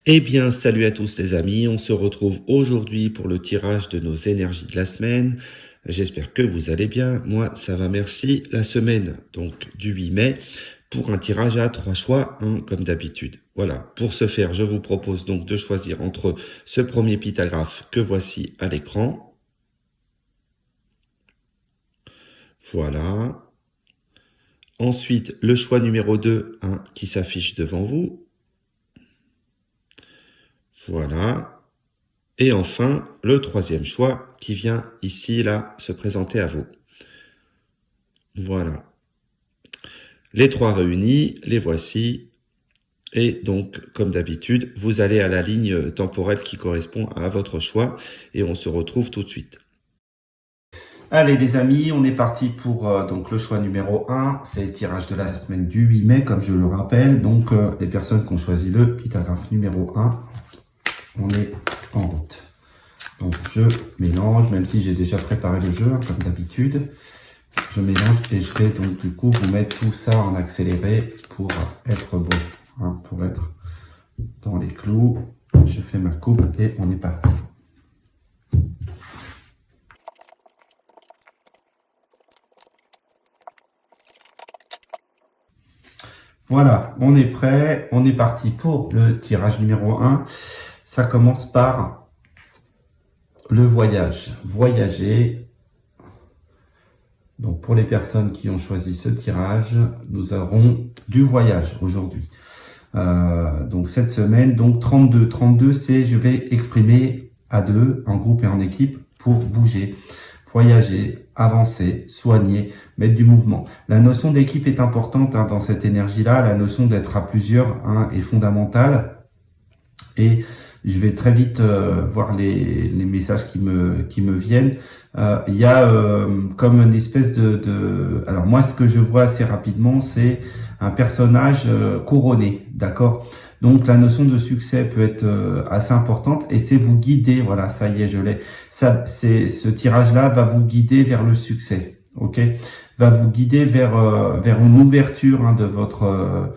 Eh bien, salut à tous les amis, on se retrouve aujourd'hui pour le tirage de nos énergies de la semaine. J'espère que vous allez bien, moi ça va merci. La semaine donc du 8 mai pour un tirage à 3 choix, comme d'habitude. Voilà, pour ce faire, je vous propose donc de choisir entre ce premier pitagraphe que voici à l'écran. Voilà. Ensuite, le choix numéro 2 qui s'affiche devant vous. Voilà. Et enfin, le troisième choix qui vient ici, là, se présenter à vous. Voilà. Les trois réunis, les voici. Et donc, comme d'habitude, vous allez à la ligne temporelle qui correspond à votre choix et on se retrouve tout de suite. Allez les amis, on est parti pour donc le choix numéro 1, c'est le tirage de la semaine du 8 mai, comme je le rappelle. Donc les personnes qui ont choisi le pitagraphe numéro 1, on est en route. Donc je mélange, même si j'ai déjà préparé le jeu, comme d'habitude. Je mélange et je vais donc du coup vous mettre tout ça en accéléré pour être bon, pour être dans les clous. Je fais ma coupe et on est parti. Voilà, on est prêt, on est parti pour le tirage numéro 1. Ça commence par le voyage. Voyager. Donc pour les personnes qui ont choisi ce tirage, nous aurons du voyage aujourd'hui. Donc cette semaine, donc 32. 32, c'est je vais exprimer à deux, en groupe et en équipe, pour bouger, voyager, avancer, soigner, mettre du mouvement. La notion d'équipe est importante dans cette énergie-là. La notion d'être à plusieurs est fondamentale. Et je vais très vite voir les messages qui me viennent. Il y a comme une espèce Alors moi, ce que je vois assez rapidement, c'est un personnage couronné, d'accord? Donc la notion de succès peut être assez importante et c'est vous guider. Voilà, ça y est, je l'ai. Ce tirage-là va vous guider vers le succès, ok? Va vous guider vers une ouverture de votre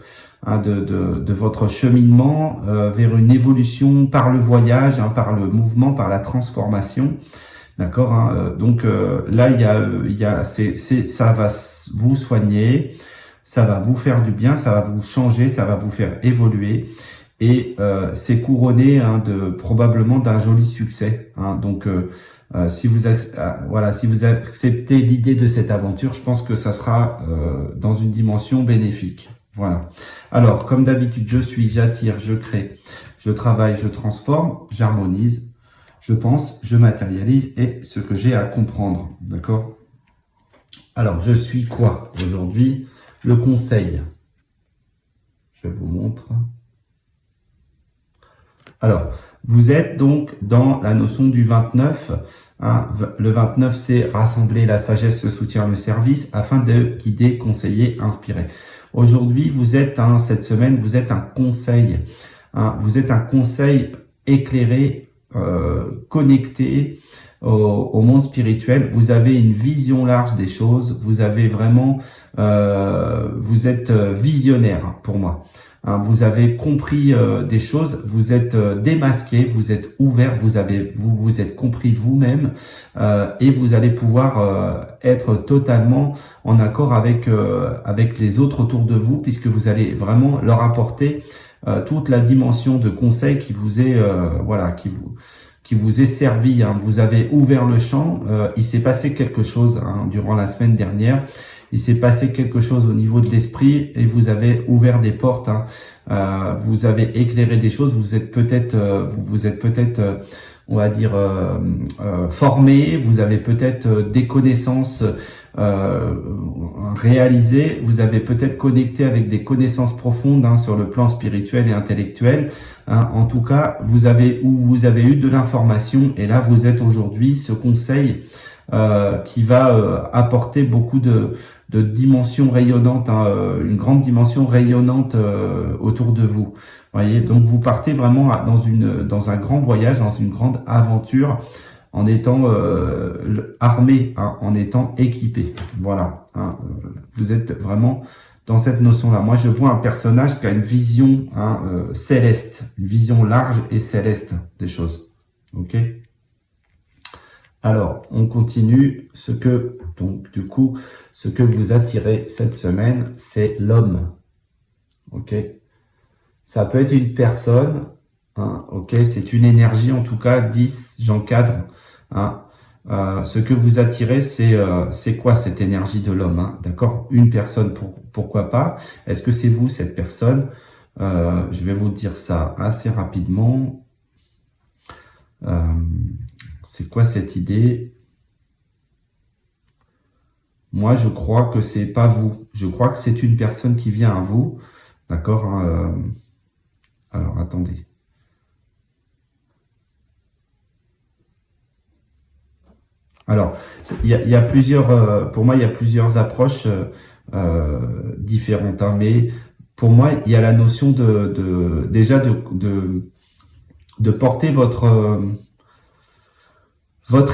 de votre cheminement vers une évolution par le voyage, par le mouvement, par la transformation. D'accord, donc là, ça va vous soigner, ça va vous faire du bien, ça va vous changer, ça va vous faire évoluer. Et c'est couronné probablement d'un joli succès. Donc, si vous acceptez l'idée de cette aventure, je pense que ça sera dans une dimension bénéfique. Voilà. Alors, comme d'habitude, j'attire, je crée, je travaille, je transforme, j'harmonise, je pense, je matérialise et ce que j'ai à comprendre. D'accord? Alors, je suis quoi aujourd'hui? Le conseil. Je vous montre. Alors, vous êtes donc dans la notion du 29. Le 29, c'est rassembler la sagesse, le soutien, le service afin de guider, conseiller, inspirer. Aujourd'hui, vous êtes, cette semaine, vous êtes un conseil. Vous êtes un conseil éclairé, connecté au monde spirituel. Vous avez une vision large des choses. Vous avez vraiment, vous êtes visionnaire pour moi. Vous avez compris des choses, vous êtes démasqué, vous êtes ouvert, vous êtes compris vous-même et vous allez pouvoir être totalement en accord avec les autres autour de vous, puisque vous allez vraiment leur apporter toute la dimension de conseil qui vous est qui vous est servi. Vous avez ouvert le champ, il s'est passé quelque chose durant la semaine dernière. Il s'est passé quelque chose au niveau de l'esprit et vous avez ouvert des portes. Vous avez éclairé des choses. Vous êtes peut-être, on va dire, formé. Vous avez peut-être des connaissances réalisées. Vous avez peut-être connecté avec des connaissances profondes sur le plan spirituel et intellectuel. En tout cas, vous avez eu de l'information et là vous êtes aujourd'hui ce conseil qui va apporter beaucoup de dimensions rayonnantes, une grande dimension rayonnante autour de vous. Voyez, donc vous partez vraiment dans un grand voyage, dans une grande aventure, en étant armé, en étant équipé. Voilà, vous êtes vraiment dans cette notion-là. Moi, je vois un personnage qui a une vision céleste, une vision large et céleste des choses. Ok? Alors, on continue. Donc, du coup, ce que vous attirez cette semaine, c'est l'homme. Ok? Ça peut être une personne. Ok? C'est une énergie, en tout cas, 10, j'encadre. Ce que vous attirez, c'est quoi cette énergie de l'homme, d'accord? Une personne, pourquoi pas? Est-ce que c'est vous, cette personne? Je vais vous dire ça assez rapidement. C'est quoi cette idée? Moi, je crois que c'est pas vous. Je crois que c'est une personne qui vient à vous, d'accord? Alors, attendez. Alors, il y a plusieurs, pour moi, il y a plusieurs approches différentes, mais pour moi, il y a la notion déjà de porter votre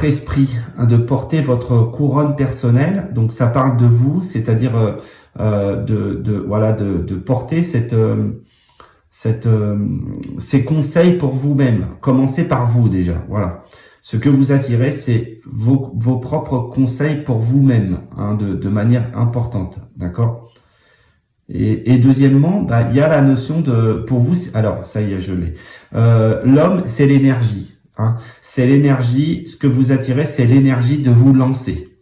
esprit, de porter votre couronne personnelle. Donc, ça parle de vous, c'est-à-dire de porter ces conseils pour vous-même. Commencez par vous déjà, voilà. Ce que vous attirez, c'est vos propres conseils pour vous-même, de manière importante, d'accord? Et deuxièmement, il y a la notion pour vous, alors ça y est, je l'ai. L'homme, c'est l'énergie. C'est l'énergie, ce que vous attirez, c'est l'énergie de vous lancer,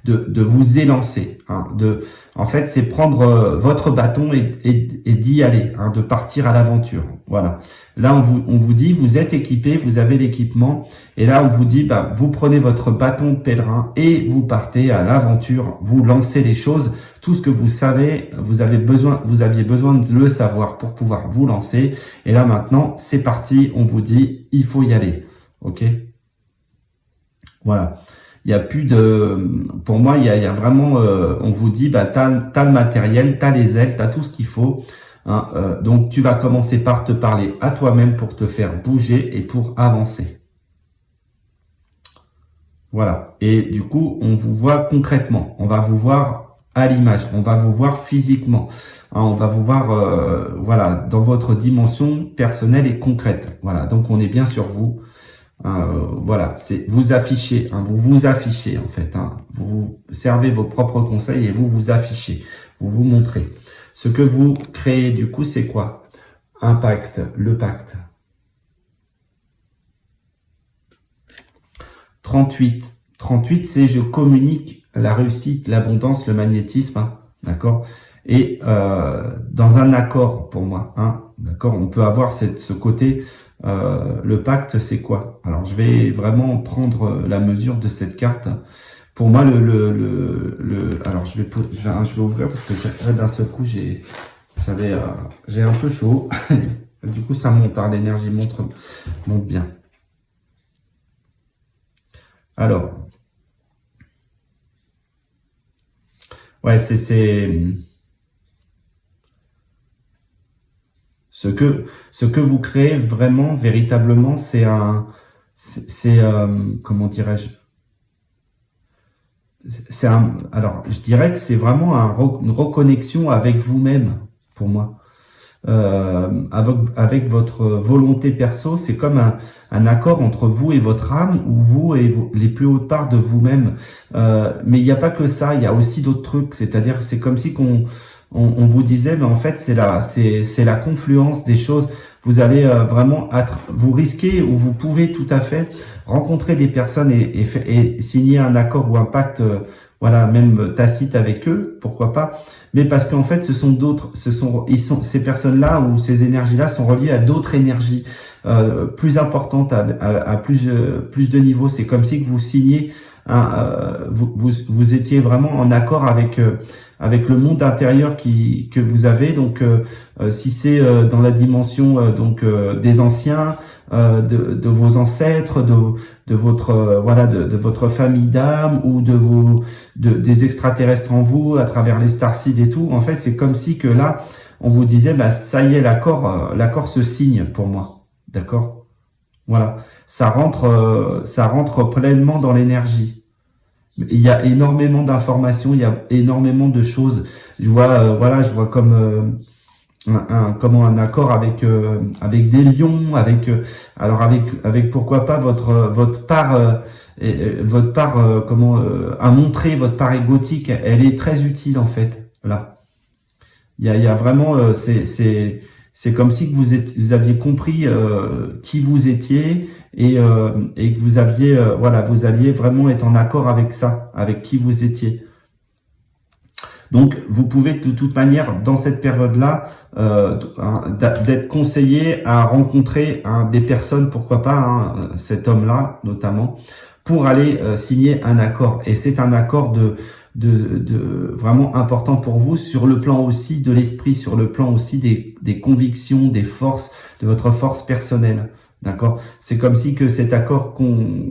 de vous élancer. En fait, c'est prendre votre bâton et d'y aller, de partir à l'aventure. Voilà. Là, on vous dit, vous êtes équipé, vous avez l'équipement. Et là, on vous dit, vous prenez votre bâton de pèlerin et vous partez à l'aventure. Vous lancez les choses. Tout ce que vous savez, vous aviez besoin de le savoir pour pouvoir vous lancer. Et là, maintenant, c'est parti. On vous dit, il faut y aller. OK? Voilà. Il y a plus pour moi, il y a vraiment, on vous dit, t'as le matériel, t'as les ailes, t'as tout ce qu'il faut. Donc, tu vas commencer par te parler à toi-même pour te faire bouger et pour avancer. Voilà. Et du coup, on vous voit concrètement. On va vous voir à l'image. On va vous voir physiquement. On va vous voir, voilà, dans votre dimension personnelle et concrète. Voilà. Donc, on est bien sur vous. Voilà, c'est vous affichez, vous vous affichez en fait, vous servez vos propres conseils et vous vous affichez, vous vous montrez. Ce que vous créez du coup, c'est quoi? Un pacte, le pacte. 38, c'est je communique la réussite, l'abondance, le magnétisme, d'accord? Et dans un accord pour moi, d'accord? On peut avoir ce côté. Le pacte, c'est quoi? Alors, je vais vraiment prendre la mesure de cette carte. Pour moi, alors je vais ouvrir parce que d'un seul coup, j'ai un peu chaud. Du coup, ça monte, l'énergie monte bien. Alors, ouais, c'est ce que vous créez vraiment, véritablement, comment dirais-je? Alors, je dirais que c'est vraiment une reconnexion avec vous-même, pour moi. Avec votre volonté perso, c'est comme un accord entre vous et votre âme, ou vous et les plus hautes parts de vous-même. Mais il n'y a pas que ça, il y a aussi d'autres trucs. C'est-à-dire, c'est comme si on vous disait, mais en fait, c'est la confluence des choses. Vous allez vraiment vous risquez ou vous pouvez tout à fait rencontrer des personnes et signer un accord ou un pacte, voilà, même tacite avec eux, pourquoi pas. Mais parce qu'en fait, ces personnes-là ou ces énergies-là sont reliées à d'autres énergies plus importantes, à plus de niveaux. C'est comme si que vous signez, vous étiez vraiment en accord avec le monde intérieur que vous avez. Donc, si c'est dans la dimension des anciens, de vos ancêtres, de votre de votre famille d'âme ou des extraterrestres en vous à travers les starseeds et tout. En fait, c'est comme si que là, on vous disait, ça y est, l'accord se signe pour moi, d'accord. Voilà, ça rentre pleinement dans l'énergie. Il y a énormément d'informations, il y a énormément de choses. Je vois, voilà, je vois comme comment un accord avec des lions, alors avec pourquoi pas votre part comment à montrer votre part égotique, elle est très utile en fait. Là, il y a vraiment c'est comme si que vous aviez compris qui vous étiez et que vous aviez voilà, vous alliez vraiment être en accord avec ça, avec qui vous étiez. Donc, vous pouvez de toute manière, dans cette période-là, d'être conseillé à rencontrer des personnes, pourquoi pas, cet homme-là notamment, pour aller signer un accord. Et c'est un accord de vraiment important pour vous sur le plan aussi de l'esprit, sur le plan aussi des convictions, des forces, de votre force personnelle. D'accord? C'est comme si que cet accord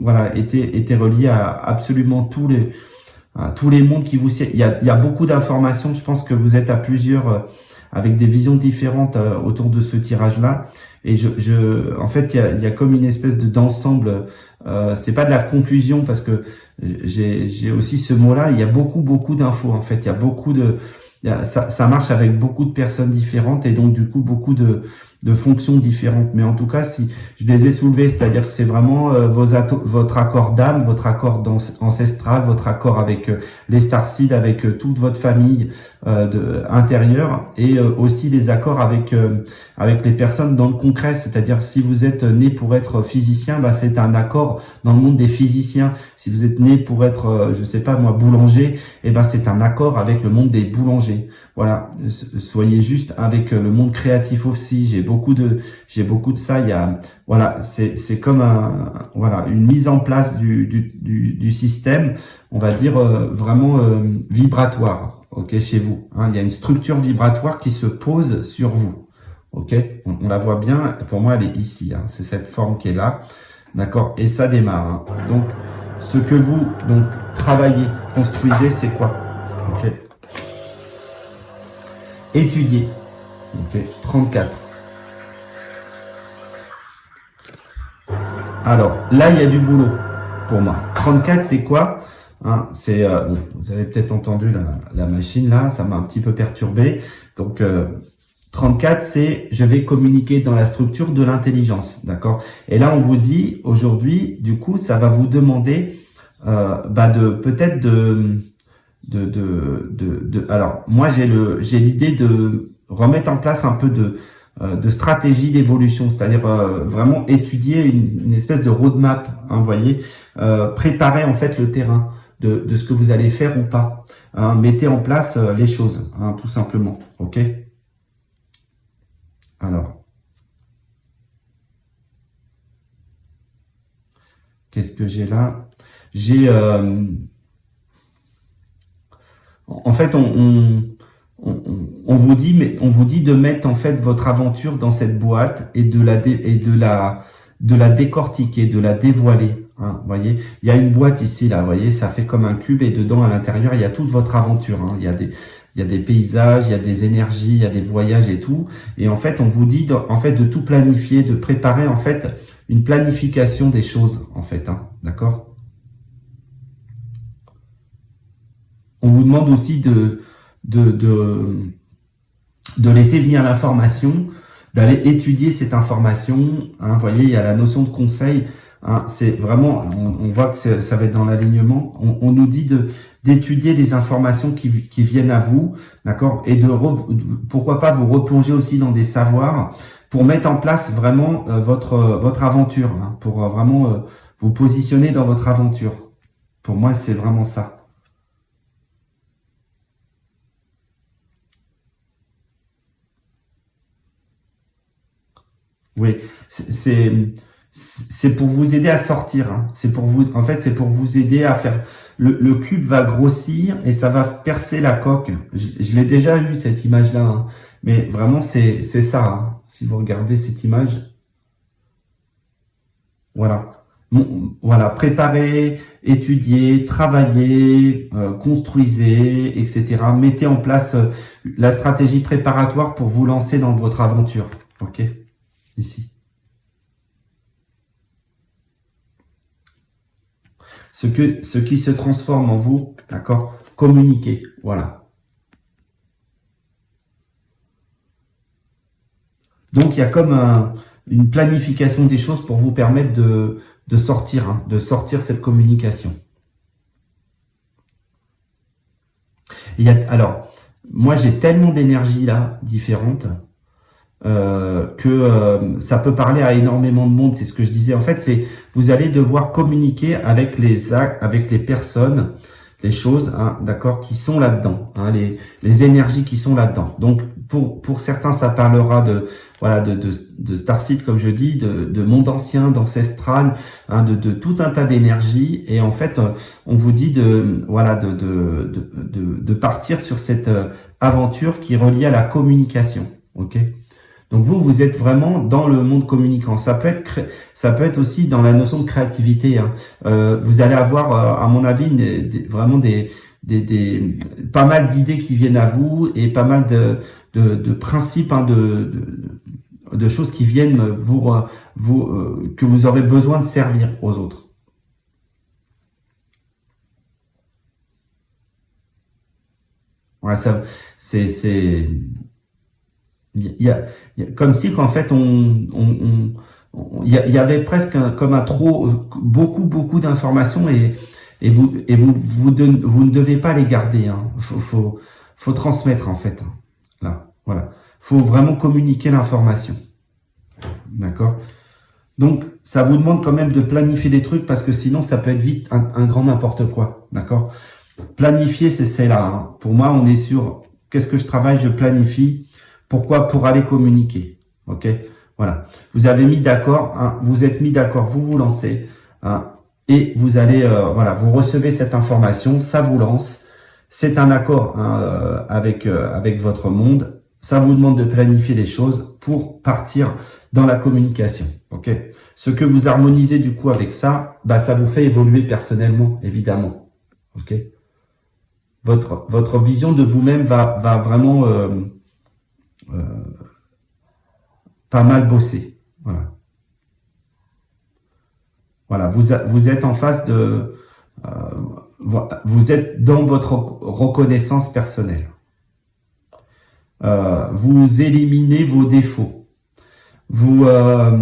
voilà, était relié à absolument tous les mondes qui vous... Il y a beaucoup d'informations. Je pense que vous êtes à plusieurs avec des visions différentes autour de ce tirage-là. Et en fait, il y a comme une espèce d'ensemble. C'est pas de la confusion parce que j'ai aussi ce mot-là. Il y a beaucoup d'infos. En fait, il y a ça marche avec beaucoup de personnes différentes et donc du coup beaucoup de fonctions différentes. Mais en tout cas, si je les ai soulevées, c'est-à-dire que c'est vraiment votre accord d'âme, votre accord ancestral, votre accord avec les starseeds, avec toute votre famille intérieure et aussi des accords avec les personnes dans le concret. C'est-à-dire si vous êtes né pour être physicien, bah, c'est un accord dans le monde des physiciens. Si vous êtes né pour être, je sais pas moi, boulanger, et ben c'est un accord avec le monde des boulangers. Voilà, soyez juste avec le monde créatif aussi. J'ai beaucoup de ça. Il y a, voilà, c'est comme voilà, une mise en place du système, on va dire vraiment vibratoire. Ok, chez vous. Hein, il y a une structure vibratoire qui se pose sur vous. Ok, on la voit bien. Pour moi, elle est ici. Hein, c'est cette forme qui est là. D'accord. Et ça démarre. Hein. Donc, ce que vous travaillez, construisez, c'est quoi? Ok. Étudier. Ok. 34. Alors, là, il y a du boulot pour moi. 34, c'est quoi? Hein, c'est bon, vous avez peut-être entendu la machine là, ça m'a un petit peu perturbé. Donc 34, c'est je vais communiquer dans la structure de l'intelligence, d'accord? Et là, on vous dit aujourd'hui, du coup, ça va vous demander peut-être alors moi j'ai l'idée de remettre en place un peu de stratégie d'évolution, c'est-à-dire vraiment étudier une espèce de roadmap, hein, vous voyez, préparer en fait le terrain de ce que vous allez faire ou pas. Hein, mettez en place les choses, hein, tout simplement. Ok? Alors, qu'est-ce que j'ai là? J'ai en fait on vous dit de mettre en fait votre aventure dans cette boîte et de la décortiquer, de la dévoiler. Hein, voyez, il y a une boîte ici là, voyez, ça fait comme un cube et dedans à l'intérieur il y a toute votre aventure. Hein, il y a des paysages, il y a des énergies, il y a des voyages et tout. Et en fait, on vous dit en fait de tout planifier, de préparer en fait une planification des choses en fait. Hein, d'accord? On vous demande aussi de laisser venir l'information, d'aller étudier cette information. Hein, vous voyez, il y a la notion de conseil. Hein, c'est vraiment, on voit que ça va être dans l'alignement. On nous dit d'étudier les informations qui viennent à vous, d'accord, et pourquoi pas vous replonger aussi dans des savoirs pour mettre en place vraiment votre aventure, hein, pour vraiment vous positionner dans votre aventure. Pour moi, c'est vraiment ça. Oui, c'est pour vous aider à sortir. Hein. C'est pour vous, en fait, c'est pour vous aider à faire. Le cube va grossir et ça va percer la coque. Je l'ai déjà eu cette image-là, hein. Mais vraiment c'est ça. Hein. Si vous regardez cette image, voilà. Bon, voilà, préparez, étudiez, travaillez, construisez, etc. Mettez en place la stratégie préparatoire pour vous lancer dans votre aventure. Ok, ici. ce qui se transforme en vous, d'accord? Communiquez, voilà. Donc, il y a comme une planification des choses pour vous permettre de sortir, hein, de sortir cette communication. Alors, moi, j'ai tellement d'énergie là, différente, que ça peut parler à énormément de monde. C'est ce que je disais. En fait, c'est vous allez devoir communiquer avec les actes, avec les personnes, les choses, hein, d'accord, qui sont là-dedans, hein, les énergies qui sont là-dedans. Donc, pour certains, ça parlera voilà de Starseed, comme je dis, de monde ancien, d'ancestral, hein, de tout un tas d'énergie. Et en fait, on vous dit voilà de partir sur cette aventure qui est reliée à la communication. Ok. Donc vous êtes vraiment dans le monde communicant. Ça peut être aussi dans la notion de créativité, hein. Vous allez avoir, à mon avis, vraiment pas mal d'idées qui viennent à vous et pas mal de principes, hein, de choses qui viennent que vous aurez besoin de servir aux autres. Ouais, ça, c'est il y a, comme si qu'en fait il y avait presque comme un trop beaucoup d'informations et vous ne devez pas les garder, hein. Faut transmettre en fait, hein. Là, voilà. Faut vraiment communiquer l'information. D'accord? Donc, ça vous demande quand même de planifier des trucs parce que sinon, ça peut être vite un grand n'importe quoi. D'accord? Planifier, c'est là, hein. Pour moi, on est sur qu'est-ce que je travaille, je planifie. Pourquoi? Pour aller communiquer. Ok? Voilà. Vous avez mis d'accord, hein, vous êtes mis d'accord, vous vous lancez, hein, et vous allez, voilà, vous recevez cette information, ça vous lance. C'est un accord, hein, avec votre monde. Ça vous demande de planifier les choses pour partir dans la communication. Ok? Ce que vous harmonisez du coup avec ça, bah ça vous fait évoluer personnellement, évidemment. Ok? Votre vision de vous-même va vraiment pas mal bosser. Voilà. Voilà, vous êtes en face de... vous êtes dans votre reconnaissance personnelle. Vous éliminez vos défauts. Voilà,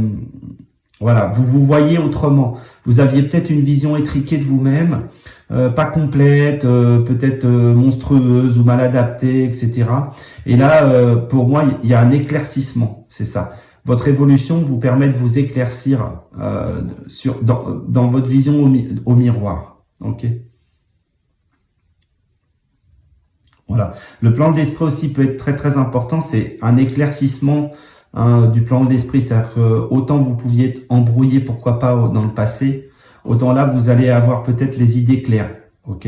vous voyez autrement. Vous aviez peut-être une vision étriquée de vous-même, pas complète, peut-être monstrueuse ou mal adaptée, etc. Et là, pour moi, il y a un éclaircissement, c'est ça. Votre évolution vous permet de vous éclaircir dans votre vision au miroir. Ok. Voilà. Le plan de l'esprit aussi peut être très très important. C'est un éclaircissement, hein, du plan de l'esprit. C'est-à-dire que autant vous pouviez être embrouillé, pourquoi pas, dans le passé, autant là vous allez avoir peut-être les idées claires. Ok.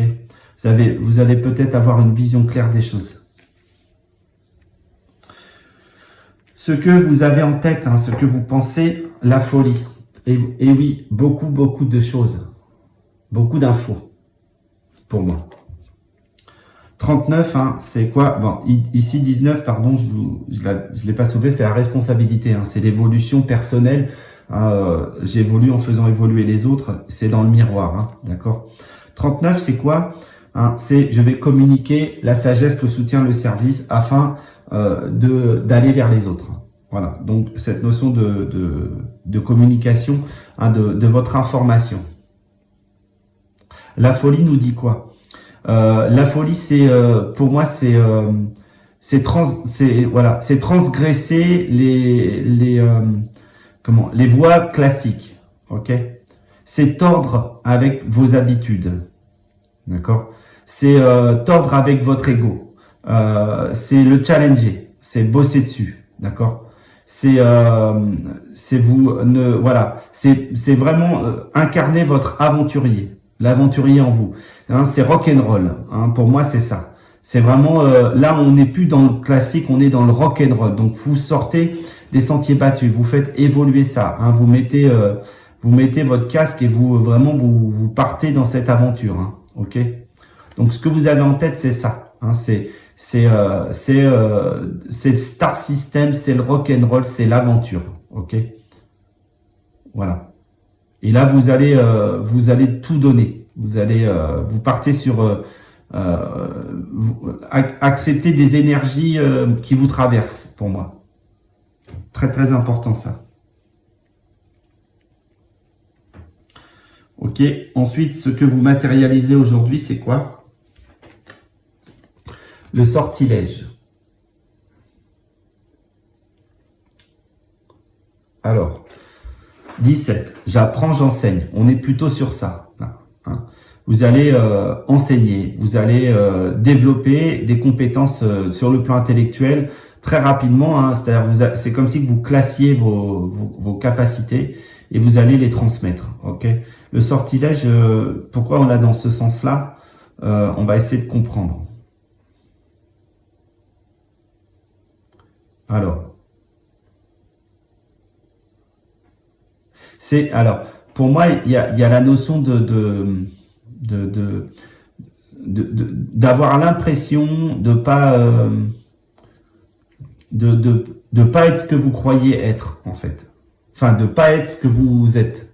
Vous allez peut-être avoir une vision claire des choses. Ce que vous avez en tête, hein, ce que vous pensez, la folie. Et oui, beaucoup de choses. Beaucoup d'infos. Pour moi. 39, hein, c'est quoi? Bon, ici 19, pardon, je l'ai pas sauvé, c'est la responsabilité, hein, c'est l'évolution personnelle. J'évolue en faisant évoluer les autres, c'est dans le miroir, hein, d'accord? 39, c'est quoi? Hein, c'est je vais communiquer la sagesse, le soutien, le service afin d'aller vers les autres. Voilà, donc cette notion de communication, hein, de votre information. La folie nous dit quoi? La folie, c'est pour moi, c'est transgresser les voies classiques, ok? C'est tordre avec vos habitudes, d'accord? C'est tordre avec votre ego, c'est le challenger, c'est bosser dessus, d'accord? C'est vraiment incarner votre aventurier. L'aventurier en vous, hein, c'est rock'n'roll, hein, pour moi c'est ça. C'est vraiment là on n'est plus dans le classique, on est dans le rock'n'roll. Donc vous sortez des sentiers battus, vous faites évoluer ça, hein, vous mettez votre casque et vous partez dans cette aventure, hein, ok. Donc ce que vous avez en tête c'est ça, hein, c'est le Star System, c'est le rock'n'roll, c'est l'aventure, ok. Voilà. Et là, vous allez tout donner. Vous allez, vous partez sur accepter des énergies qui vous traversent, pour moi. Très très important ça. Ok, ensuite, ce que vous matérialisez aujourd'hui, c'est quoi? Le sortilège. Alors, 17, j'apprends, j'enseigne. On est plutôt sur ça. Hein. Vous allez enseigner, vous allez développer des compétences sur le plan intellectuel très rapidement. Hein, c'est-à-dire, c'est comme si vous classiez vos capacités et vous allez les transmettre. Ok. Le sortilège, pourquoi on l'a dans ce sens-là? On va essayer de comprendre. Alors, pour moi, il y a la notion d'avoir l'impression de pas être ce que vous croyez être, en fait. Enfin, de pas être ce que vous êtes.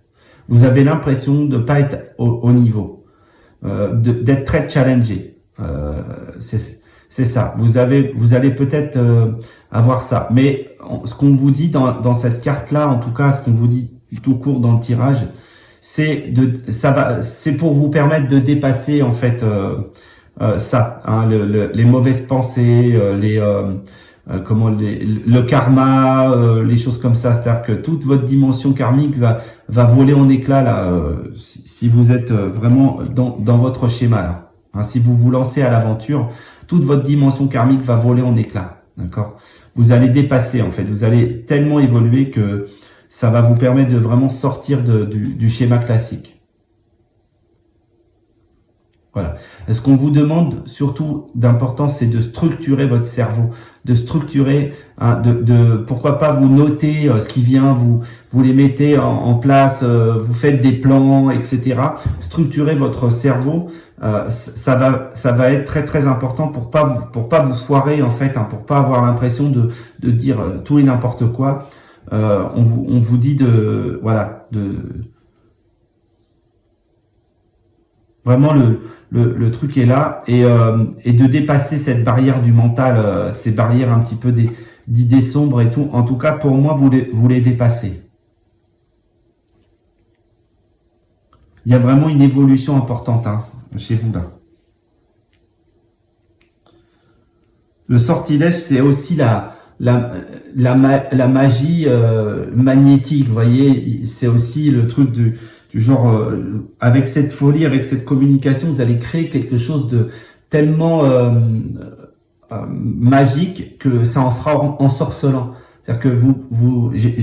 Vous avez l'impression de pas être au niveau, d'être très challengé. C'est ça. Vous allez peut-être avoir ça. Mais ce qu'on vous dit dans cette carte-là, en tout cas, ce qu'on vous dit tout court dans le tirage, c'est pour vous permettre de dépasser en fait ça, hein, les mauvaises pensées, le karma, les choses comme ça. C'est-à-dire que toute votre dimension karmique va voler en éclats là, si vous êtes vraiment dans votre schéma là. Hein, si vous vous lancez à l'aventure, toute votre dimension karmique va voler en éclats. D'accord? Vous allez dépasser en fait. Vous allez tellement évoluer que ça va vous permettre de vraiment sortir du schéma classique. Voilà. Et ce qu'on vous demande surtout d'important, c'est de structurer votre cerveau, de structurer, hein, pourquoi pas vous noter ce qui vient, vous les mettez en place, vous faites des plans, etc. Structurer votre cerveau, ça va être très très important pour pas vous foirer en fait, hein, pour pas avoir l'impression de dire tout et n'importe quoi. On vous dit vraiment le truc est là et de dépasser cette barrière du mental, ces barrières un petit peu d'idées sombres et tout. En tout cas, pour moi, vous les dépassez. Il y a vraiment une évolution importante hein, chez vous là. Le sortilège, c'est aussi la magie magnétique, vous voyez, c'est aussi le truc du genre, avec cette folie, avec cette communication, vous allez créer quelque chose de tellement magique que ça en sera ensorcelant. C'est-à-dire que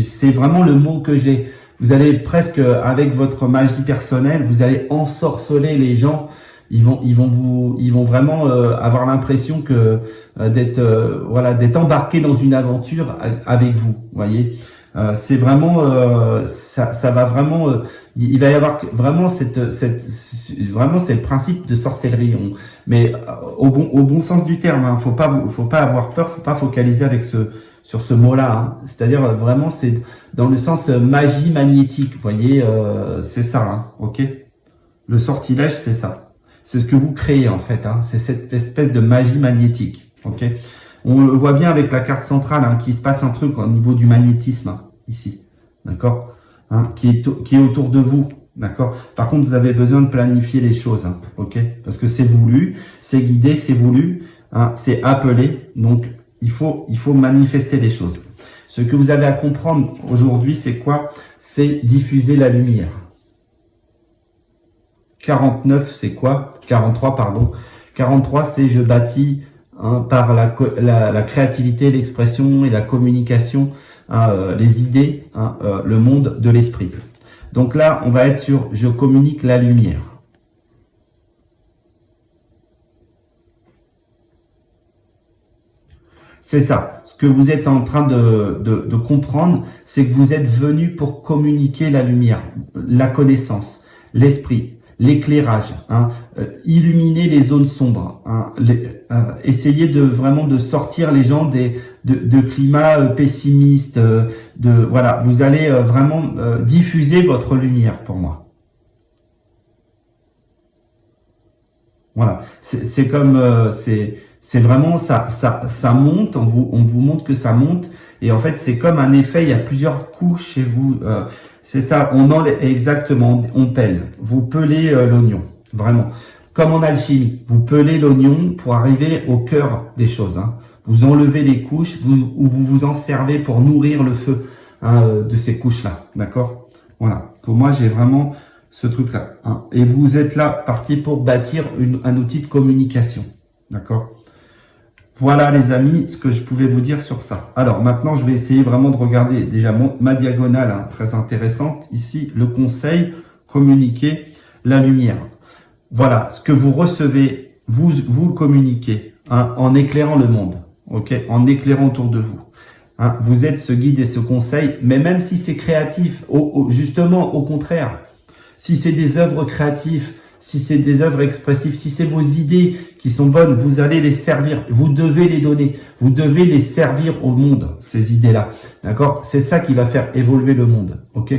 c'est vraiment le mot que j'ai. Vous allez presque, avec votre magie personnelle, vous allez ensorceler les gens. Ils vont vraiment avoir l'impression que d'être embarqué dans une aventure avec vous. Voyez, c'est vraiment ça va vraiment. Il va y avoir vraiment vraiment c'est le principe de sorcellerie. Mais au bon sens du terme. Hein, faut pas avoir peur. Faut pas focaliser sur ce mot-là. Hein. C'est-à-dire vraiment c'est dans le sens magie magnétique. Vous voyez, c'est ça. Hein, ok. Le sortilège, c'est ça. C'est ce que vous créez en fait, hein. C'est cette espèce de magie magnétique. Ok, on le voit bien avec la carte centrale, hein, qu'il se passe un truc au niveau du magnétisme hein, ici, d'accord, hein, qui est autour de vous, d'accord. Par contre, vous avez besoin de planifier les choses, hein, ok, parce que c'est voulu, c'est guidé, c'est voulu, hein, c'est appelé, donc il faut manifester les choses. Ce que vous avez à comprendre aujourd'hui, c'est quoi? C'est diffuser la lumière. 49, c'est quoi? 43, pardon. 43, c'est je bâtis hein, par la créativité, l'expression et la communication, hein, les idées, hein, le monde de l'esprit. Donc là, on va être sur je communique la lumière. C'est ça. Ce que vous êtes en train de comprendre, c'est que vous êtes venu pour communiquer la lumière, la connaissance, l'esprit, l'éclairage, hein, illuminer les zones sombres, hein, essayer vraiment de sortir les gens de climats pessimistes, voilà, vous allez vraiment diffuser votre lumière pour moi. Voilà. C'est comme, c'est vraiment, ça monte, on vous montre que ça monte. Et en fait, c'est comme un effet, il y a plusieurs couches chez vous. C'est ça, on enlève, exactement, on pèle. Vous pelez l'oignon, vraiment. Comme en alchimie, vous pelez l'oignon pour arriver au cœur des choses. Hein. Vous enlevez les couches, vous vous en servez pour nourrir le feu de ces couches-là. D'accord? Voilà. Pour moi, j'ai vraiment ce truc-là. Hein. Et vous êtes là, parti pour bâtir un outil de communication. D'accord? Voilà les amis, ce que je pouvais vous dire sur ça. Alors maintenant, je vais essayer vraiment de regarder déjà ma diagonale, hein, très intéressante. Ici, le conseil, communiquer la lumière. Voilà, ce que vous recevez, vous le communiquez, hein, en éclairant le monde, ok, en éclairant autour de vous. Hein, vous êtes ce guide et ce conseil, mais même si c'est créatif, justement, au contraire, si c'est des œuvres créatives, si c'est des œuvres expressives, si c'est vos idées qui sont bonnes, vous allez les servir, vous devez les donner, vous devez les servir au monde, ces idées-là, d'accord? C'est ça qui va faire évoluer le monde, ok?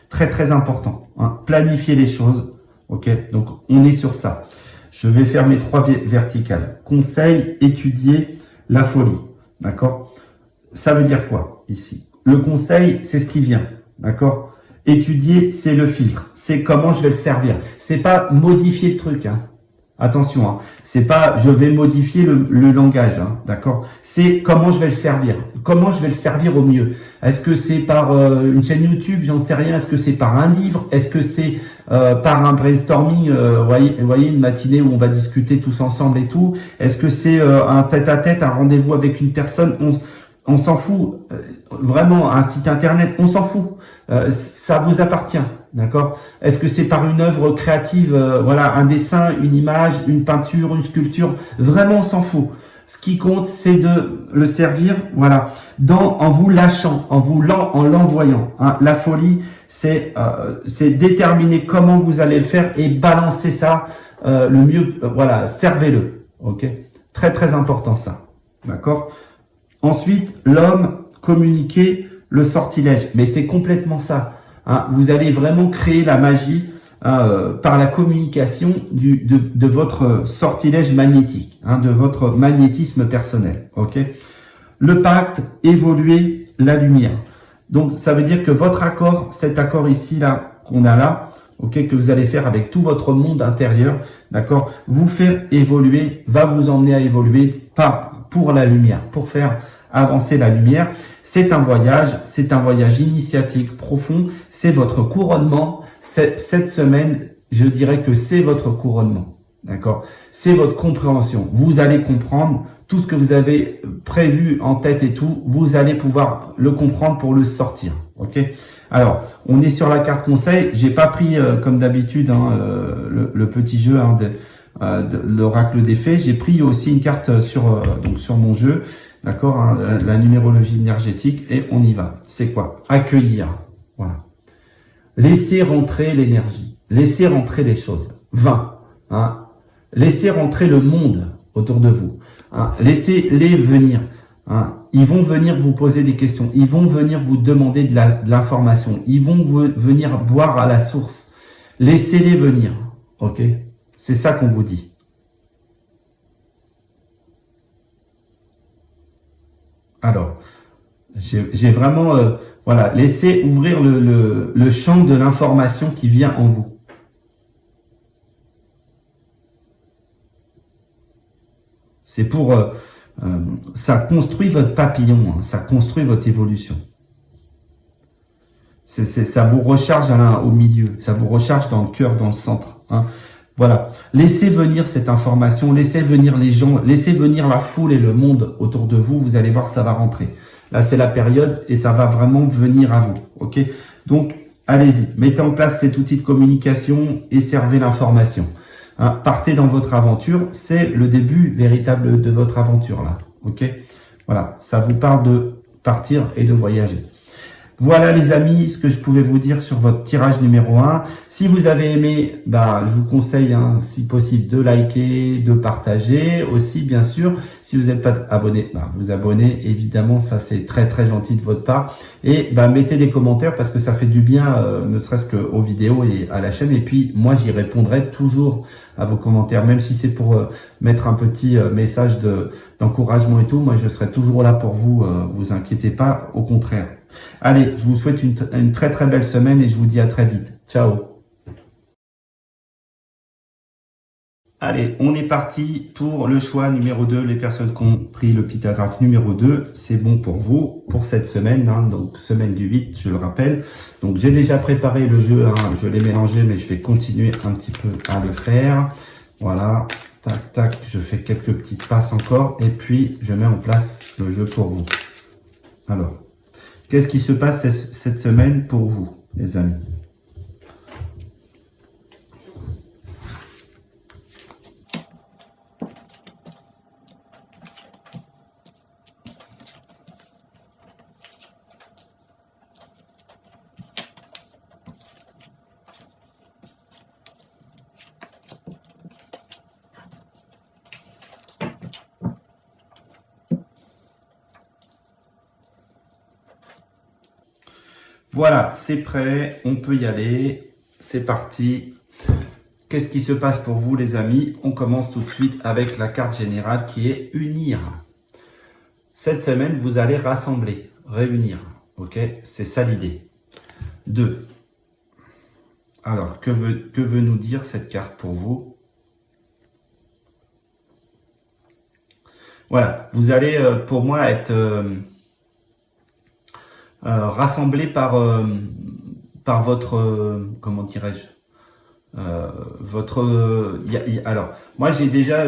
Très très important, hein, planifier les choses. Ok, donc on est sur ça. Je vais faire mes 3 verticales. Conseil, étudier la folie. D'accord? Ça veut dire quoi ici? Le conseil, c'est ce qui vient. D'accord? Étudier, c'est le filtre. C'est comment je vais le servir. C'est pas modifier le truc. Hein. Attention, hein. C'est pas je vais modifier le langage. Hein. D'accord? C'est comment je vais le servir. Comment je vais le servir au mieux. Est-ce que c'est par une chaîne YouTube? J'en sais rien. Est-ce que c'est par un livre? Est-ce que c'est par un brainstorming, voyez, une matinée où on va discuter tous ensemble et tout. Est-ce que c'est un tête-à-tête, un rendez-vous avec une personne? On s'en fout. Vraiment, un site internet, on s'en fout. Ça vous appartient, d'accord? Est-ce que c'est par une œuvre créative, voilà, un dessin, une image, une peinture, une sculpture? Vraiment, on s'en fout. Ce qui compte, c'est de le servir, voilà, en vous lâchant, en l'envoyant. Hein. La folie, c'est déterminer comment vous allez le faire et balancer ça le mieux. Voilà, servez-le. Ok, très très important ça. D'accord. Ensuite, l'homme, communiquer le sortilège. Mais c'est complètement ça. Hein. Vous allez vraiment créer la magie par la communication de votre sortilège magnétique, hein, de votre magnétisme personnel. Ok. Le pacte, évoluer la lumière. Donc, ça veut dire que votre accord, cet accord ici, là, qu'on a là, ok, que vous allez faire avec tout votre monde intérieur, d'accord, vous faire évoluer, va vous emmener à évoluer pour la lumière, pour faire avancer la lumière. C'est un voyage initiatique profond, c'est votre couronnement. Cette semaine, je dirais que c'est votre couronnement, d'accord, c'est votre compréhension. Vous allez comprendre tout ce que vous avez prévu en tête et tout, vous allez pouvoir le comprendre pour le sortir, ok. Alors, on est sur la carte conseil. J'ai pas pris comme d'habitude hein, le petit jeu hein, de l'oracle des fées. J'ai pris aussi une carte sur mon jeu, d'accord, hein, la numérologie énergétique, et on y va. C'est quoi? Accueillir, voilà. Laissez rentrer l'énergie, laissez rentrer les choses. 20, hein. Laissez rentrer le monde autour de vous. Hein. Laissez-les venir. Hein. Ils vont venir vous poser des questions. Ils vont venir vous demander de l'information. Ils vont venir boire à la source. Laissez-les venir. Ok? C'est ça qu'on vous dit. Alors, j'ai vraiment... voilà, laissez ouvrir le champ de l'information qui vient en vous. C'est pour... ça construit votre papillon, hein, ça construit votre évolution. Ça vous recharge au milieu, ça vous recharge dans le cœur, dans le centre. Hein. Voilà. Laissez venir cette information, laissez venir les gens, laissez venir la foule et le monde autour de vous. Vous allez voir, ça va rentrer. Là, c'est la période et ça va vraiment venir à vous. Ok. Donc, allez-y, mettez en place cet outil de communication et servez l'information. Hein, partez dans votre aventure, c'est le début véritable de votre aventure là, ok. Voilà, ça vous parle de partir et de voyager. Voilà les amis, ce que je pouvais vous dire sur votre tirage numéro 1. Si vous avez aimé, je vous conseille, si possible, de liker, de partager. Aussi, bien sûr, si vous n'êtes pas abonné, vous abonnez. Évidemment, ça c'est très très gentil de votre part. Et mettez des commentaires parce que ça fait du bien, ne serait-ce qu'aux vidéos et à la chaîne. Et puis, moi, j'y répondrai toujours à vos commentaires, même si c'est pour mettre un petit message d'encouragement et tout. Moi, je serai toujours là pour vous. Vous inquiétez pas, au contraire. Allez, je vous souhaite une très très belle semaine et je vous dis à très vite. Ciao. Allez, on est parti pour le choix numéro 2. Les personnes qui ont pris le pictographe numéro 2, c'est bon pour vous, pour cette semaine, donc semaine du 8, je le rappelle. Donc j'ai déjà préparé le jeu, je l'ai mélangé, mais je vais continuer un petit peu à le faire. Voilà, tac, tac, je fais quelques petites passes encore et puis je mets en place le jeu pour vous. Alors, qu'est-ce qui se passe cette semaine pour vous, les amis? Voilà, c'est prêt, on peut y aller, c'est parti. Qu'est-ce qui se passe pour vous les amis? On commence tout de suite avec la carte générale qui est unir. Cette semaine, vous allez rassembler, réunir, ok? C'est ça l'idée. 2. Alors, que veut nous dire cette carte pour vous? Voilà, vous allez pour moi être... rassemblé par votre comment dirais-je votre alors moi j'ai déjà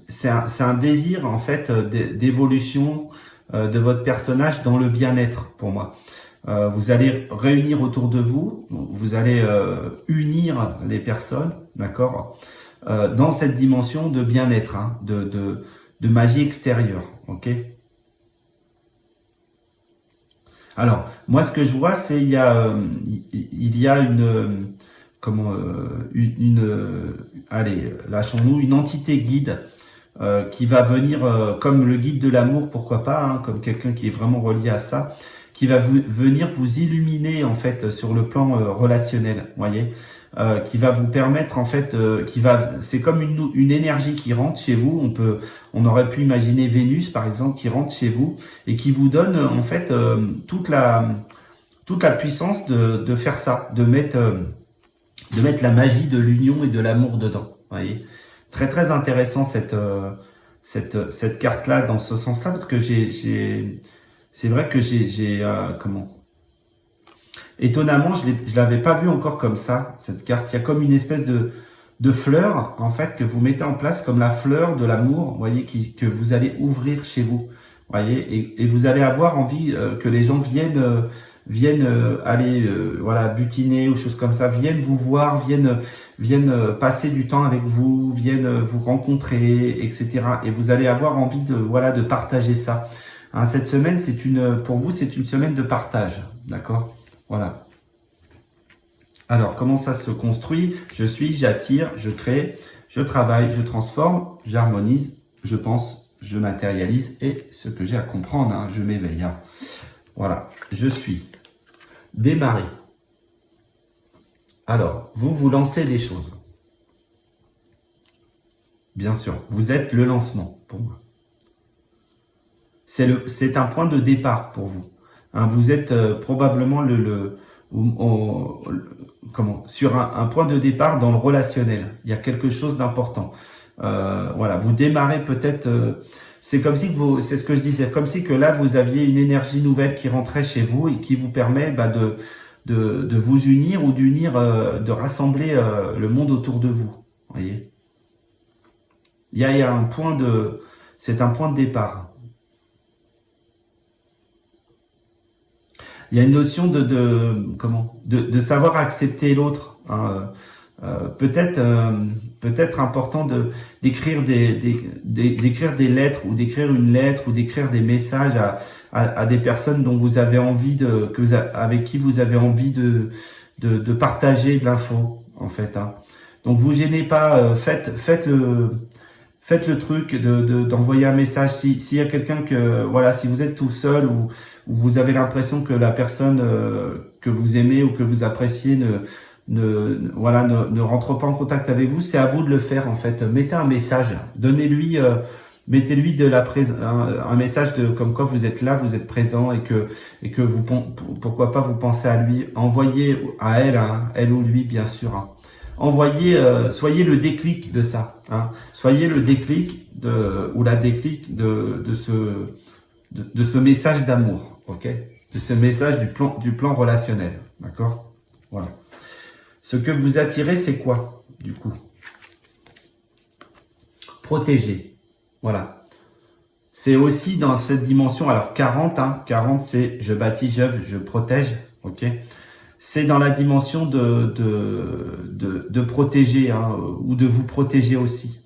c'est un désir en fait d'évolution de votre personnage dans le bien-être pour moi. Vous allez réunir autour de vous, vous allez unir les personnes, d'accord, dans cette dimension de bien-être, de magie extérieure, ok. Alors, moi, ce que je vois, c'est il y a une allez, lâchons-nous, une entité guide qui va venir comme le guide de l'amour, pourquoi pas, comme quelqu'un qui est vraiment relié à ça, qui va venir vous illuminer en fait sur le plan relationnel, voyez, qui va vous permettre en fait, c'est comme une énergie qui rentre chez vous. On aurait pu imaginer Vénus par exemple qui rentre chez vous et qui vous donne en fait toute la puissance de faire ça, de mettre la magie de l'union et de l'amour dedans, voyez. Très très intéressant cette carte là dans ce sens là parce que c'est vrai que étonnamment, je l'avais pas vu encore comme ça, cette carte. Il y a comme une espèce de fleur, en fait, que vous mettez en place comme la fleur de l'amour, vous voyez, que vous allez ouvrir chez vous, voyez, et vous allez avoir envie que les gens viennent aller, voilà, butiner ou choses comme ça, viennent vous voir, viennent passer du temps avec vous, viennent vous rencontrer, etc. Et vous allez avoir envie de partager ça. Cette semaine, pour vous, c'est une semaine de partage, d'accord? Voilà. Alors, comment ça se construit? J'attire, je crée, je travaille, je transforme, j'harmonise, je pense, je matérialise et ce que j'ai à comprendre, je m'éveille. Voilà, je suis. Démarrer. Alors, vous lancez des choses. Bien sûr, vous êtes le lancement pour moi. C'est un point de départ pour vous. Vous êtes probablement sur un point de départ dans le relationnel. Il y a quelque chose d'important. Voilà, vous démarrez peut-être. C'est comme si c'est ce que je disais, comme si que là vous aviez une énergie nouvelle qui rentrait chez vous et qui vous permet de vous unir ou de rassembler le monde autour de vous. Voyez. Il y a un point c'est un point de départ. Il y a une notion de savoir accepter l'autre, peut-être important d'écrire d'écrire des lettres ou d'écrire une lettre ou d'écrire des messages à des personnes dont vous avez envie avec qui vous avez envie de partager de l'info, en fait, hein. Donc vous gênez pas, faites le truc d'envoyer un message s'il y a quelqu'un voilà, si vous êtes tout seul ou vous avez l'impression que la personne que vous aimez ou que vous appréciez ne rentre pas en contact avec vous, c'est à vous de le faire, en fait. Mettez un message, mettez-lui un message comme quoi vous êtes là, vous êtes présent et que pourquoi pas vous pensez à lui. Envoyez à elle, hein, elle ou lui, bien sûr, hein. Soyez le déclic de ça, hein. Soyez le déclic ou la déclic de ce message d'amour, ok? De ce message du plan relationnel, d'accord? Voilà. Ce que vous attirez, c'est quoi, du coup? Protéger. Voilà. C'est aussi dans cette dimension, alors 40, hein, 40 c'est je bâtis, j'œuvre, je protège, ok? C'est dans la dimension de protéger, hein, ou de vous protéger aussi.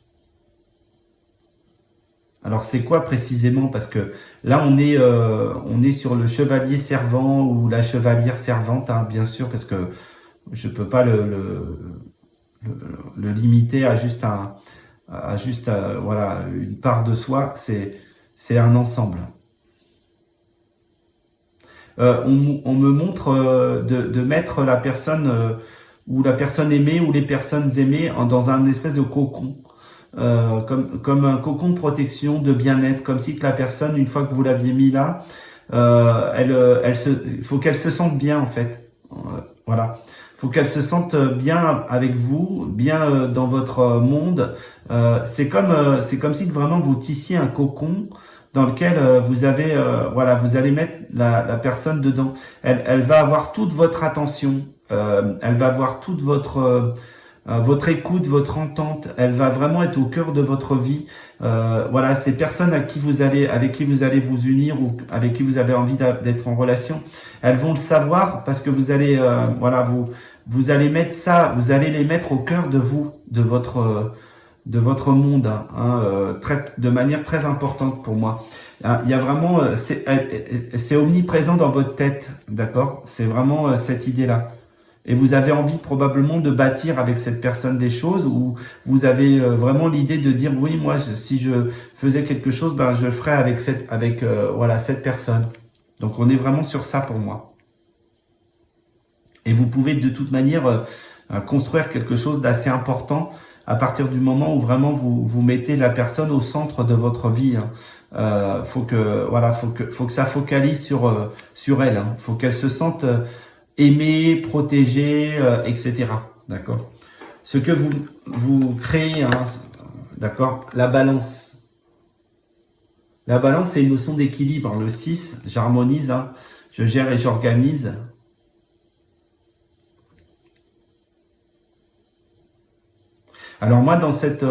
Alors c'est quoi précisément? Parce que là on est sur le chevalier servant ou la chevalière servante, hein, bien sûr, parce que je peux pas le limiter à juste voilà, une part de soi. C'est un ensemble. On me montre de mettre la personne ou la personne aimée ou les personnes aimées dans un espèce de cocon, comme un cocon de protection, de bien-être, comme si que la personne, une fois que vous l'aviez mis là, il faut qu'elle se sente bien, en fait. Voilà. Faut qu'elle se sente bien avec vous, bien dans votre monde. C'est comme si vraiment vous tissiez un cocon dans lequel voilà, vous allez mettre la personne dedans. Elle va avoir toute votre attention. Elle va avoir toute votre écoute, votre entente. Elle va vraiment être au cœur de votre vie. Voilà, ces personnes avec qui vous allez vous unir ou avec qui vous avez envie d'être en relation, elles vont le savoir parce que vous allez, voilà, vous allez mettre ça, vous allez les mettre au cœur de vous, de votre monde, hein, de manière très importante pour moi. Il y a vraiment, c'est omniprésent dans votre tête, d'accord? C'est vraiment cette idée-là. Et vous avez envie probablement de bâtir avec cette personne des choses, ou vous avez vraiment l'idée de dire oui, moi si je faisais quelque chose, ben je le ferais avec voilà, cette personne. Donc on est vraiment sur ça pour moi. Et vous pouvez de toute manière construire quelque chose d'assez important à partir du moment où vraiment vous mettez la personne au centre de votre vie, hein. Faut que ça focalise sur elle, hein. Faut qu'elle se sente aimée, protégée, etc. D'accord. Ce que vous créez, hein, d'accord. La balance. La balance, c'est une notion d'équilibre. Le 6, j'harmonise, hein, je gère et j'organise. Alors moi, dans cette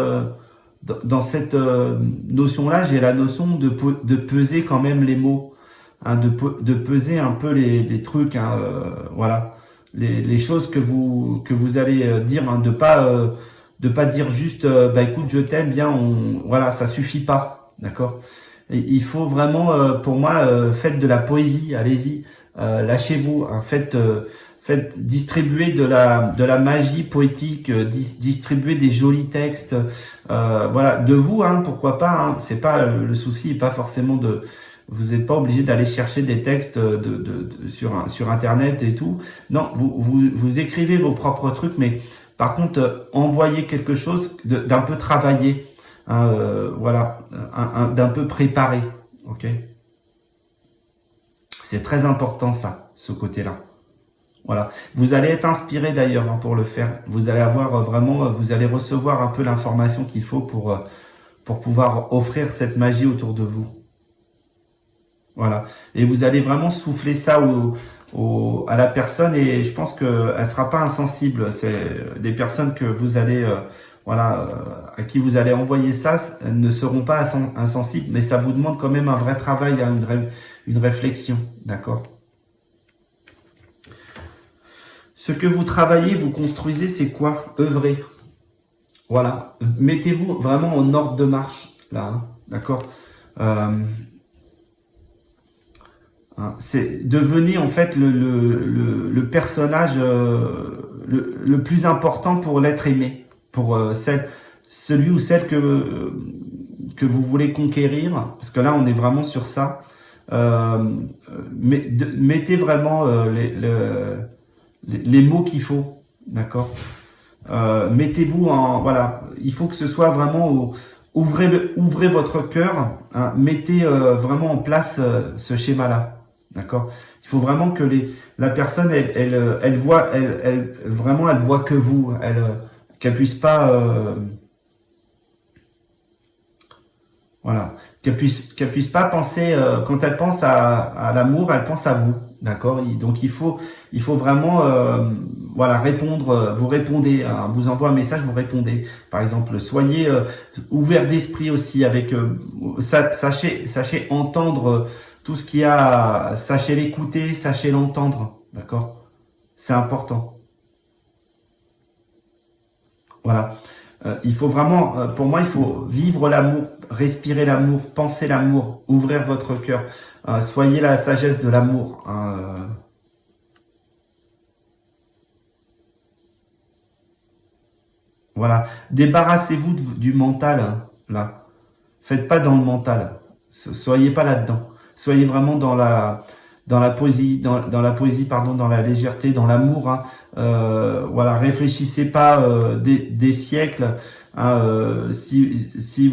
notion-là, j'ai la notion de peser quand même les mots, hein, de peser un peu les trucs, hein, voilà, les choses que vous allez dire, hein, de pas dire juste, bah écoute, je t'aime, bien, voilà, ça suffit pas, d'accord. Il faut vraiment, pour moi, faites de la poésie, allez-y, lâchez-vous, hein, faites distribuer de la magie poétique, distribuer des jolis textes, voilà, de vous, hein, pourquoi pas, hein, c'est pas le souci, pas forcément vous n'êtes pas obligé d'aller chercher des textes sur internet et tout. Non, vous écrivez vos propres trucs, mais par contre, envoyez quelque chose d'un peu travaillé, hein, voilà, d'un peu préparé, ok. C'est très important ça, ce côté-là. Voilà. Vous allez être inspiré d'ailleurs, hein, pour le faire. Vous allez avoir vraiment, vous allez recevoir un peu l'information qu'il faut pour pouvoir offrir cette magie autour de vous. Voilà. Et vous allez vraiment souffler ça à la personne, et je pense qu'elle sera pas insensible. C'est des personnes que vous allez, voilà, à qui vous allez envoyer ça, elles ne seront pas insensibles, mais ça vous demande quand même un vrai travail, une réflexion, d'accord? Ce que vous travaillez, vous construisez, c'est quoi? Œuvrer. Voilà. Mettez-vous vraiment en ordre de marche, là. Hein, d'accord. C'est devenez en fait le personnage le plus important pour l'être aimé, pour celui ou celle que vous voulez conquérir, parce que là on est vraiment sur ça. Mettez vraiment les mots qu'il faut, d'accord. Mettez-vous en voilà, il faut que ce soit vraiment ouvrez votre cœur, hein, mettez vraiment en place ce schéma-là. D'accord. Il faut vraiment que la personne, elle voit, vraiment, elle voit que vous, qu'elle puisse pas, voilà, qu'elle puisse pas penser quand elle pense à l'amour, elle pense à vous, d'accord. Donc il faut vraiment, voilà, répondre. Vous répondez, hein, vous envoie un message, vous répondez. Par exemple, soyez ouvert d'esprit aussi avec, sachez entendre. Tout ce qu'il y a, sachez l'écouter, sachez l'entendre, d'accord? C'est important. Voilà. Il faut vraiment, pour moi, il faut vivre l'amour, respirer l'amour, penser l'amour, ouvrir votre cœur. Soyez la sagesse de l'amour. Hein, voilà. Débarrassez-vous du mental, hein, là. Faites pas dans le mental. Soyez pas là-dedans. Soyez vraiment dans la poésie, dans la poésie, pardon, dans la légèreté, dans l'amour. Hein. Voilà, réfléchissez pas des siècles. Hein, je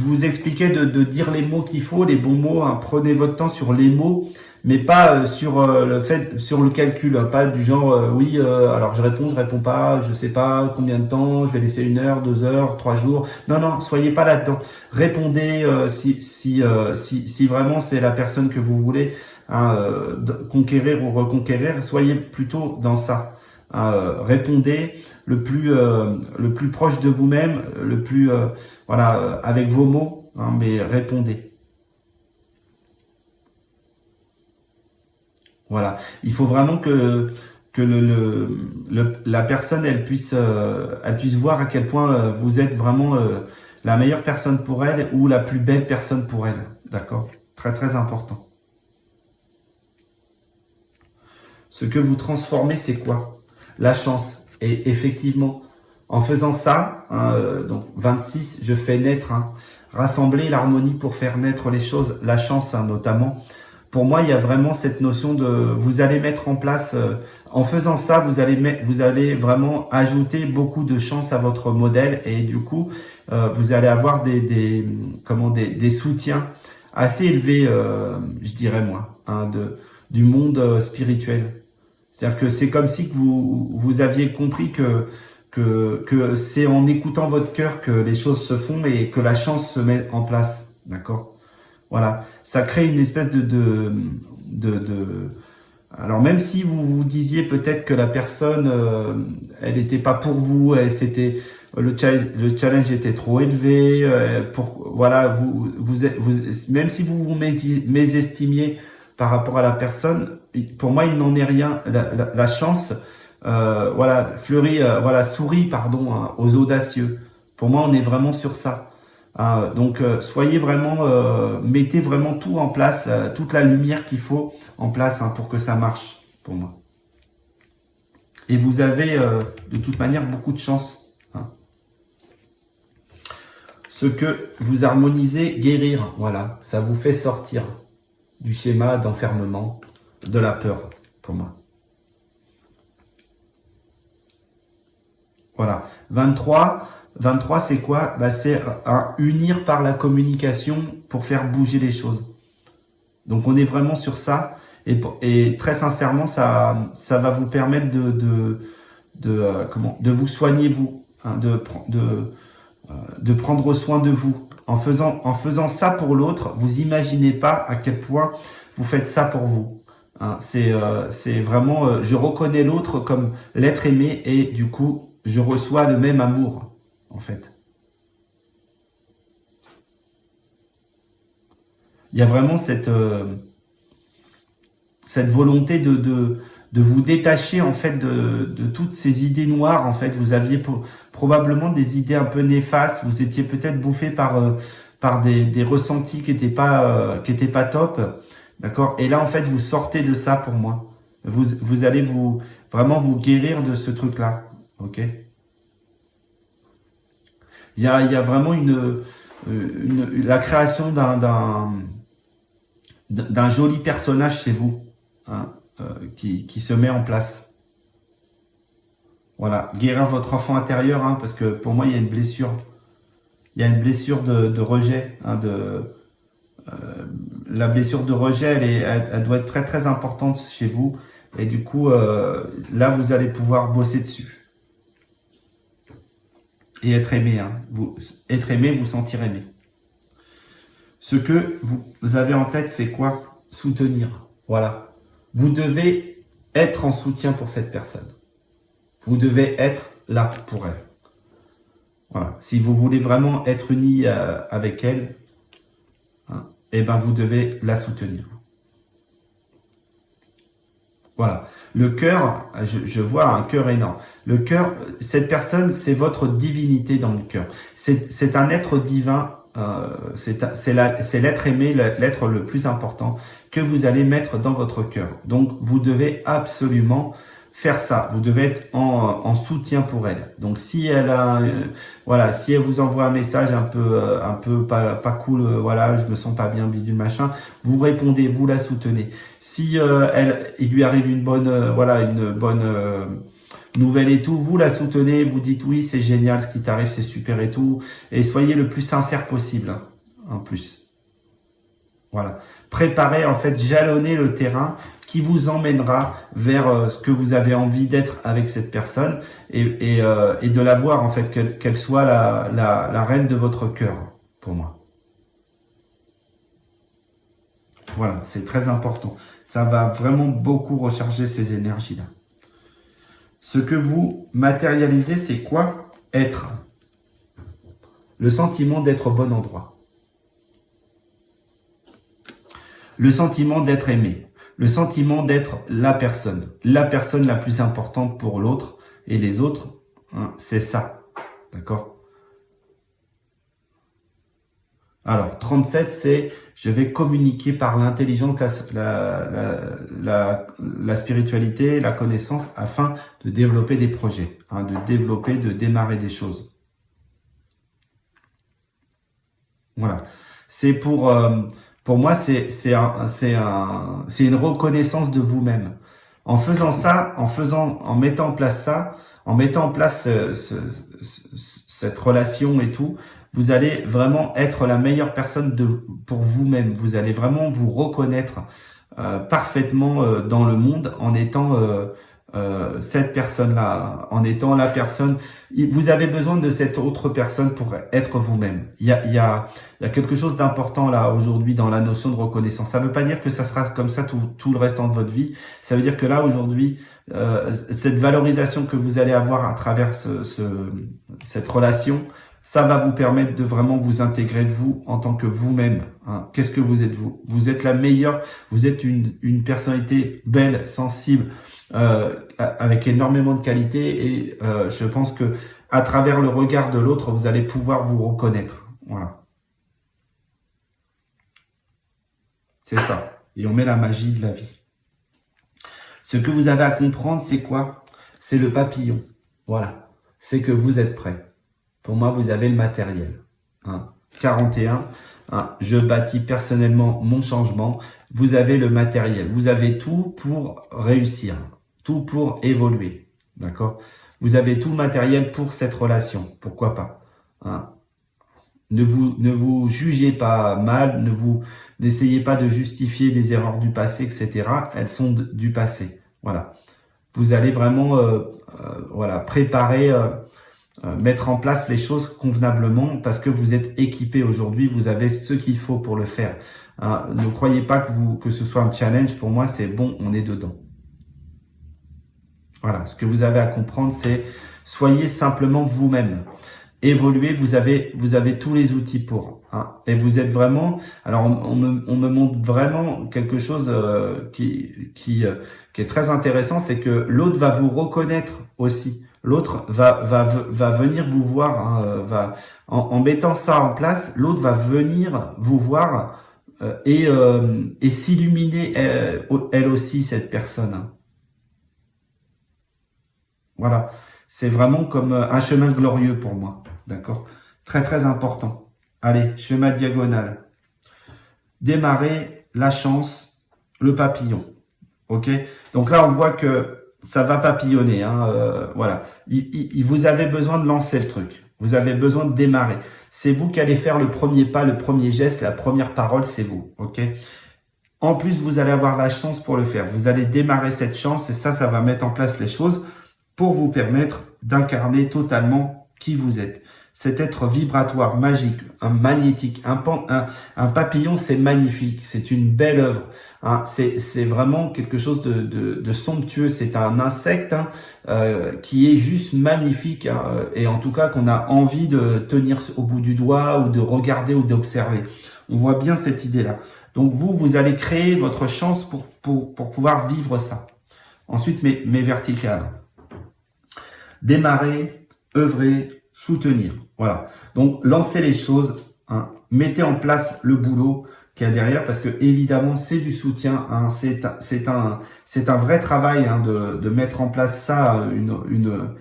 vous expliquais de dire les mots qu'il faut, les bons mots. Hein, prenez votre temps sur les mots, mais pas sur le calcul. Hein, pas du genre, oui, alors je réponds pas, je sais pas combien de temps, je vais laisser 1 heure, 2 heures, 3 jours. Non, non, soyez pas là-dedans. Répondez si vraiment c'est la personne que vous voulez, hein, conquérir ou reconquérir. Soyez plutôt dans ça. Hein, répondez le plus proche de vous-même, voilà, avec vos mots, hein, mais répondez. Voilà, il faut vraiment que la personne elle puisse voir à quel point vous êtes vraiment la meilleure personne pour elle ou la plus belle personne pour elle. D'accord? Très très important. Ce que vous transformez, c'est quoi? La chance. Et effectivement, en faisant ça, hein, donc 26, je fais naître, hein, rassembler l'harmonie pour faire naître les choses, la chance, hein, notamment. Pour moi, il y a vraiment cette notion de, vous allez mettre en place, en faisant ça, vous allez vraiment ajouter beaucoup de chance à votre modèle et du coup, vous allez avoir des soutiens assez élevés, je dirais moi, hein, du monde spirituel. C'est-à-dire que c'est comme si que vous aviez compris que c'est en écoutant votre cœur que les choses se font et que la chance se met en place. D'accord? Voilà, ça crée une espèce de... Alors même si vous vous disiez peut-être que la personne, elle n'était pas pour vous, le challenge était trop élevé, voilà, même si vous vous mésestimiez par rapport à la personne, pour moi il n'en est rien. La chance, voilà, fleurit, voilà, sourit, pardon, hein, aux audacieux. Pour moi, on est vraiment sur ça. Donc soyez vraiment, mettez vraiment tout en place, toute la lumière qu'il faut en place, hein, pour que ça marche pour moi. Et vous avez de toute manière beaucoup de chance. Hein. Ce que vous harmonisez, guérir, voilà, ça vous fait sortir du schéma d'enfermement, de la peur pour moi. Voilà, 23, c'est quoi? Bah, c'est unir par la communication pour faire bouger les choses. Donc on est vraiment sur ça. Et très sincèrement, ça va vous permettre de vous soigner vous, hein, de prendre soin de vous. En faisant ça pour l'autre, vous imaginez pas à quel point vous faites ça pour vous. Hein, c'est vraiment, je reconnais l'autre comme l'être aimé et du coup, je reçois le même amour, en fait. Il y a vraiment cette volonté de vous détacher en fait de toutes ces idées noires. En fait, vous aviez probablement des idées un peu néfastes. Vous étiez peut-être bouffé par des ressentis qui étaient pas top, d'accord. Et là, en fait, vous sortez de ça pour moi. Vous allez vraiment vous guérir de ce truc-là, ok. Il y a vraiment la création d'un joli personnage chez vous, hein, qui se met en place. Voilà, guérir votre enfant intérieur, hein, parce que pour moi, il y a une blessure. Il y a une blessure de rejet. Hein, la blessure de rejet, elle doit être très très importante chez vous. Et du coup, là, vous allez pouvoir bosser dessus. Et être aimé. Hein. Être aimé, vous sentir aimé. Ce que vous avez en tête, c'est quoi? Soutenir. Voilà. Vous devez être en soutien pour cette personne. Vous devez être là pour elle. Voilà. Si vous voulez vraiment être uni avec elle, hein, eh ben vous devez la soutenir. Voilà. Le cœur, je vois un cœur énorme. Le cœur, cette personne, c'est votre divinité dans le cœur. C'est un être divin. C'est l'être aimé, l'être le plus important que vous allez mettre dans votre cœur. Donc, vous devez absolument faire ça. Vous devez être en soutien pour elle. Donc, si elle a, voilà, si elle vous envoie un message un peu pas cool, voilà, je me sens pas bien, bidule machin, vous répondez, vous la soutenez. Si il lui arrive une bonne nouvelle et tout, vous la soutenez, vous dites oui, c'est génial ce qui t'arrive, c'est super et tout, et soyez le plus sincère possible, hein, en plus. Voilà. Préparez, en fait, jalonnez le terrain qui vous emmènera vers ce que vous avez envie d'être avec cette personne et de la voir, en fait, qu'elle soit la reine de votre cœur, pour moi. Voilà, c'est très important. Ça va vraiment beaucoup recharger ces énergies-là. Ce que vous matérialisez, c'est quoi? Être. Le sentiment d'être au bon endroit. Le sentiment d'être aimé. Le sentiment d'être la personne la plus importante pour l'autre. Et les autres, hein, c'est ça. D'accord? Alors, 37, c'est je vais communiquer par l'intelligence, la spiritualité, la connaissance, afin de développer des projets, hein, de démarrer des choses. Voilà. C'est pour moi, c'est une reconnaissance de vous-même. En faisant ça, en mettant en place ça, en mettant en place cette relation et tout, vous allez vraiment être la meilleure personne pour vous-même. Vous allez vraiment vous reconnaître parfaitement dans le monde en étant cette personne-là, en étant la personne. Vous avez besoin de cette autre personne pour être vous-même. Il y a quelque chose d'important là aujourd'hui dans la notion de reconnaissance. Ça ne veut pas dire que ça sera comme ça tout le restant de votre vie. Ça veut dire que là aujourd'hui, cette valorisation que vous allez avoir à travers cette relation, ça va vous permettre de vraiment vous intégrer de vous en tant que vous-même. Hein. Qu'est-ce que vous êtes vous? Vous êtes la meilleure, vous êtes une personnalité belle, sensible, avec énormément de qualité et je pense que à travers le regard de l'autre, vous allez pouvoir vous reconnaître. Voilà. C'est ça. Et on met la magie de la vie. Ce que vous avez à comprendre, c'est quoi? C'est le papillon. Voilà. C'est que vous êtes prêt. Pour moi, vous avez le matériel. Hein. 41, hein. Je bâtis personnellement mon changement. Vous avez le matériel. Vous avez tout pour réussir. Tout pour évoluer. D'accord? Vous avez tout le matériel pour cette relation. Pourquoi pas? Hein. Ne vous jugez pas mal. N'essayez pas de justifier des erreurs du passé, etc. Elles sont du passé. Voilà. Vous allez vraiment voilà, préparer... mettre en place les choses convenablement parce que vous êtes équipé aujourd'hui, vous avez ce qu'il faut pour le faire. Hein, ne croyez pas que ce soit un challenge. Pour moi, c'est bon, on est dedans. Voilà, ce que vous avez à comprendre, c'est soyez simplement vous-même. évoluer, vous avez tous les outils pour. Hein. Et vous êtes vraiment... Alors, on me montre vraiment quelque chose qui est très intéressant, c'est que l'autre va vous reconnaître aussi. L'autre va venir vous voir, hein, en mettant ça en place, l'autre va venir vous voir et s'illuminer elle aussi, cette personne. Hein. Voilà, c'est vraiment comme un chemin glorieux pour moi, d'accord? Très très important. Allez, je fais ma diagonale. Démarrer, la chance, le papillon, ok? Donc là, on voit que ça va papillonner, hein, voilà. Vous avez besoin de lancer le truc, vous avez besoin de démarrer. C'est vous qui allez faire le premier pas, le premier geste, la première parole, c'est vous, ok? En plus, vous allez avoir la chance pour le faire. Vous allez démarrer cette chance et ça va mettre en place les choses pour vous permettre d'incarner totalement qui vous êtes. Cet être vibratoire, magique, un magnétique, un papillon, c'est magnifique, c'est une belle œuvre. Hein, c'est vraiment quelque chose de somptueux. C'est un insecte qui est juste magnifique et en tout cas qu'on a envie de tenir au bout du doigt ou de regarder ou d'observer. On voit bien cette idée-là. Donc vous allez créer votre chance pour pouvoir vivre ça. Ensuite, mes verticales. Démarrer, œuvrer, soutenir. Voilà. Donc, lancez les choses. Hein. Mettez en place le boulot qu'il y a derrière parce que évidemment, c'est du soutien. Hein. C'est un vrai travail hein, de mettre en place ça,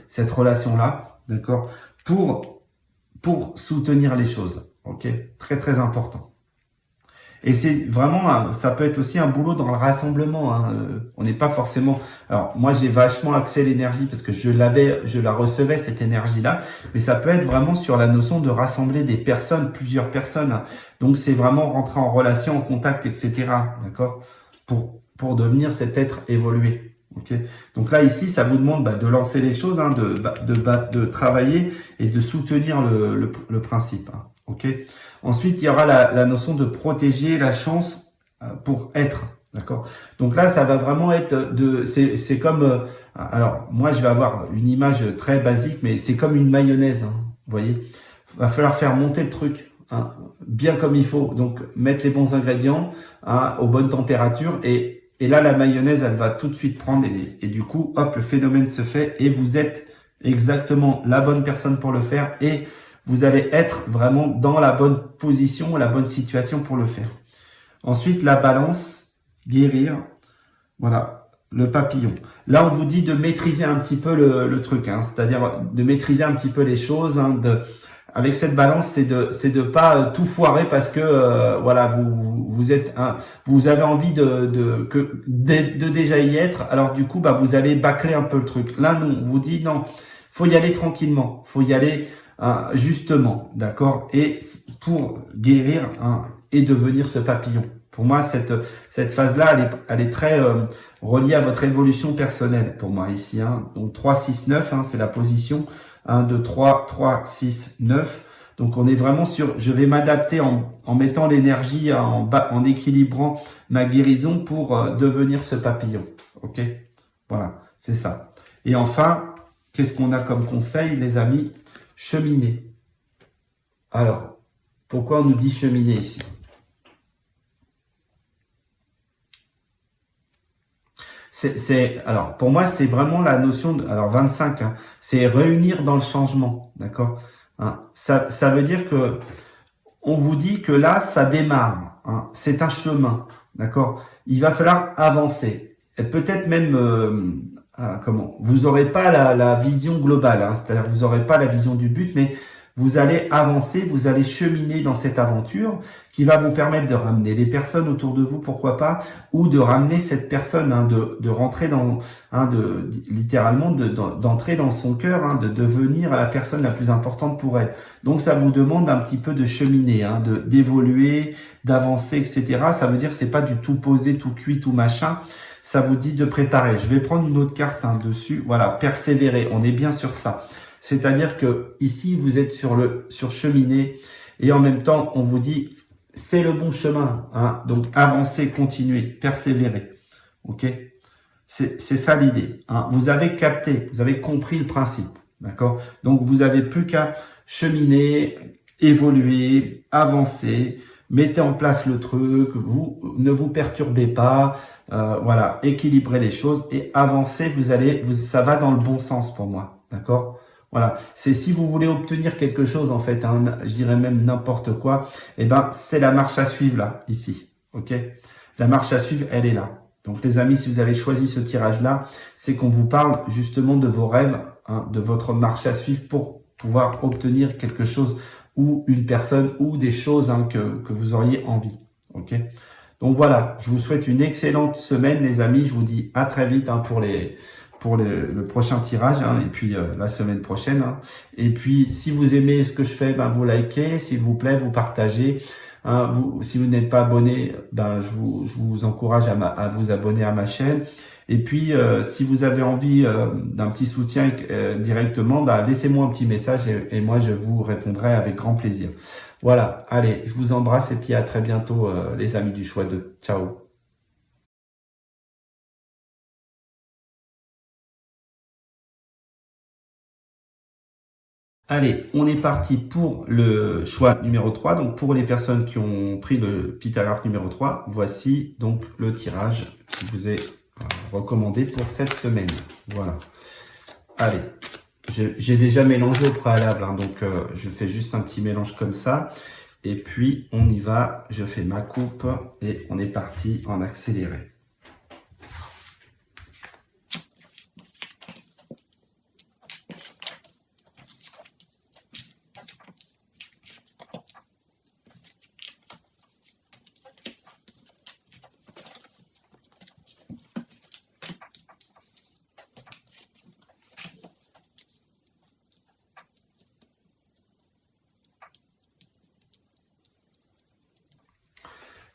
cette relation-là, d'accord, pour soutenir les choses. Ok, très très important. Et c'est vraiment, ça peut être aussi un boulot dans le rassemblement. Hein. On n'est pas forcément... Alors, moi, j'ai vachement axé l'énergie parce que je la recevais, cette énergie-là. Mais ça peut être vraiment sur la notion de rassembler des personnes, plusieurs personnes. Donc, c'est vraiment rentrer en relation, en contact, etc. D'accord, pour devenir cet être évolué. Okay. Donc là, ici, ça vous demande de lancer les choses, hein, de travailler et de soutenir le principe. Hein. Okay. Ensuite, il y aura la notion de protéger la chance pour être. D'accord. Donc là, ça va vraiment être c'est comme alors moi, je vais avoir une image très basique, mais c'est comme une mayonnaise. Hein, vous voyez, va falloir faire monter le truc hein, bien comme il faut. Donc mettre les bons ingrédients hein, aux bonnes températures et là, la mayonnaise, elle va tout de suite prendre et du coup, hop, le phénomène se fait et vous êtes exactement la bonne personne pour le faire et vous allez être vraiment dans la bonne position, la bonne situation pour le faire. Ensuite, la balance, guérir, voilà, le papillon. Là, on vous dit de maîtriser un petit peu le truc, hein, c'est-à-dire de maîtriser un petit peu les choses. Hein, avec cette balance, c'est de pas tout foirer parce que voilà, vous avez envie de déjà y être. Alors du coup, vous allez bâcler un peu le truc. Là, non, on vous dit non, faut y aller tranquillement, faut y aller justement, d'accord, et pour guérir et devenir ce papillon. Pour moi, cette phase-là, elle est très reliée à votre évolution personnelle. Pour moi ici, hein. Donc 3, 6, 9, hein, c'est la position 1, 2, 3, 3, 6, 9. Donc on est vraiment sur, je vais m'adapter en mettant l'énergie, en équilibrant ma guérison pour devenir ce papillon. Ok, voilà, c'est ça. Et enfin, qu'est-ce qu'on a comme conseil, les amis? Cheminer. Alors, pourquoi on nous dit cheminer ici? Alors, pour moi, c'est vraiment la notion de... Alors, 25, hein, c'est réunir dans le changement, d'accord hein, ça veut dire que on vous dit que là, ça démarre. Hein, c'est un chemin, d'accord. Il va falloir avancer. Et peut-être même... vous n'aurez pas la vision globale, hein, c'est-à-dire vous n'aurez pas la vision du but, mais vous allez avancer, vous allez cheminer dans cette aventure qui va vous permettre de ramener les personnes autour de vous, pourquoi pas, ou de ramener cette personne, hein, de rentrer dans, hein, littéralement d'entrer dans son cœur, hein, de devenir la personne la plus importante pour elle. Donc ça vous demande un petit peu de cheminer, hein, d'évoluer, d'avancer, etc. Ça veut dire c'est pas du tout posé, tout cuit, tout machin. Ça vous dit de préparer. Je vais prendre une autre carte hein, dessus. Voilà, persévérer. On est bien sur ça. C'est-à-dire que ici, vous êtes sur cheminer et en même temps, on vous dit c'est le bon chemin. Hein, donc, avancez, continuez, persévérez. Ok, c'est ça l'idée. Hein. Vous avez capté, vous avez compris le principe. D'accord? Donc, vous avez plus qu'à cheminer, évoluer, avancer, mettez en place le truc, vous ne vous perturbez pas, voilà, équilibrez les choses et avancez, ça va dans le bon sens pour moi, d'accord? Voilà, c'est si vous voulez obtenir quelque chose en fait, hein, je dirais même n'importe quoi, eh ben c'est la marche à suivre là, ici, ok? La marche à suivre, elle est là. Donc les amis, si vous avez choisi ce tirage-là, c'est qu'on vous parle justement de vos rêves, hein, de votre marche à suivre pour pouvoir obtenir quelque chose ou une personne ou des choses hein, que vous auriez envie. Ok. Donc voilà, je vous souhaite une excellente semaine les amis. Je vous dis à très vite hein, pour le prochain tirage hein, et puis la semaine prochaine. Hein. Et puis si vous aimez ce que je fais, ben, vous likez, s'il vous plaît, vous partagez. Hein, si vous n'êtes pas abonné, ben, je vous encourage à vous abonner à ma chaîne. Et puis, si vous avez envie d'un petit soutien directement, bah, laissez-moi un petit message et moi, je vous répondrai avec grand plaisir. Voilà, allez, je vous embrasse et puis à très bientôt, les amis du choix 2. Ciao. Allez, on est parti pour le choix numéro 3. Donc, pour les personnes qui ont pris le pictographe numéro 3, voici donc le tirage qui vous est recommandé pour cette semaine. Voilà. Allez, j'ai déjà mélangé au préalable, hein, donc je fais juste un petit mélange comme ça. Et puis, on y va. Je fais ma coupe et on est parti en accéléré.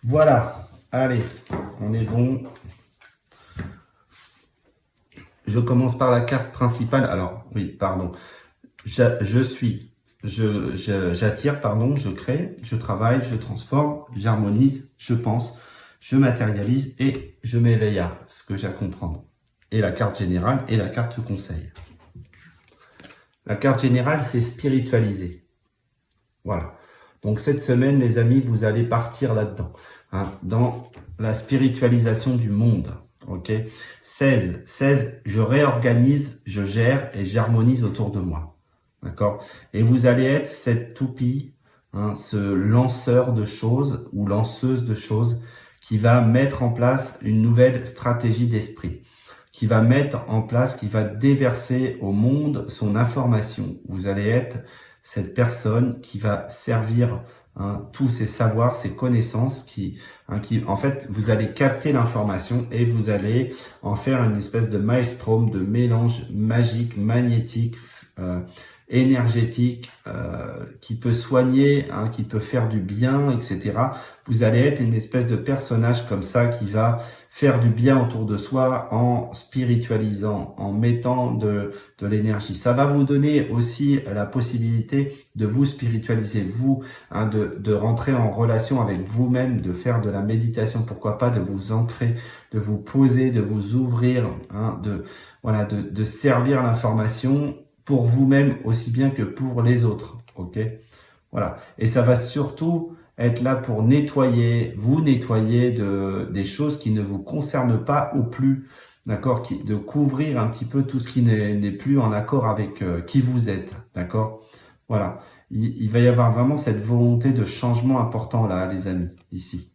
Voilà, allez, on est bon. Je commence par la carte principale. Alors, oui, pardon. J'attire, pardon, je crée, je travaille, je transforme, j'harmonise, je pense, je matérialise et je m'éveille à ce que j'ai à comprendre. Et la carte générale et la carte conseil. La carte générale, c'est spiritualiser. Voilà. Donc cette semaine, les amis, vous allez partir là-dedans, hein, dans la spiritualisation du monde. Ok. 16, je réorganise, je gère et j'harmonise autour de moi. D'accord. Et vous allez être cette toupie, hein, ce lanceur de choses ou lanceuse de choses qui va mettre en place une nouvelle stratégie d'esprit, qui va mettre en place, qui va déverser au monde son information. Vous allez être cette personne qui va servir hein, tous ces savoirs, ces connaissances qui en fait, vous allez capter l'information et vous allez en faire une espèce de maelstrom, de mélange magique, magnétique, énergétique, qui peut soigner, hein, qui peut faire du bien, etc. Vous allez être une espèce de personnage comme ça qui va faire du bien autour de soi en spiritualisant, en mettant de l'énergie. Ça va vous donner aussi la possibilité de vous spiritualiser, vous, hein, de rentrer en relation avec vous-même, de faire de la méditation, pourquoi pas, de vous ancrer, de vous poser, de vous ouvrir, hein, de servir l'information pour vous-même aussi bien que pour les autres, ok? Voilà. Et ça va surtout être là pour vous nettoyer des choses qui ne vous concernent pas au plus, d'accord? De couvrir un petit peu tout ce qui n'est plus en accord avec qui vous êtes, d'accord? Voilà. Il va y avoir vraiment cette volonté de changement important là, les amis, ici.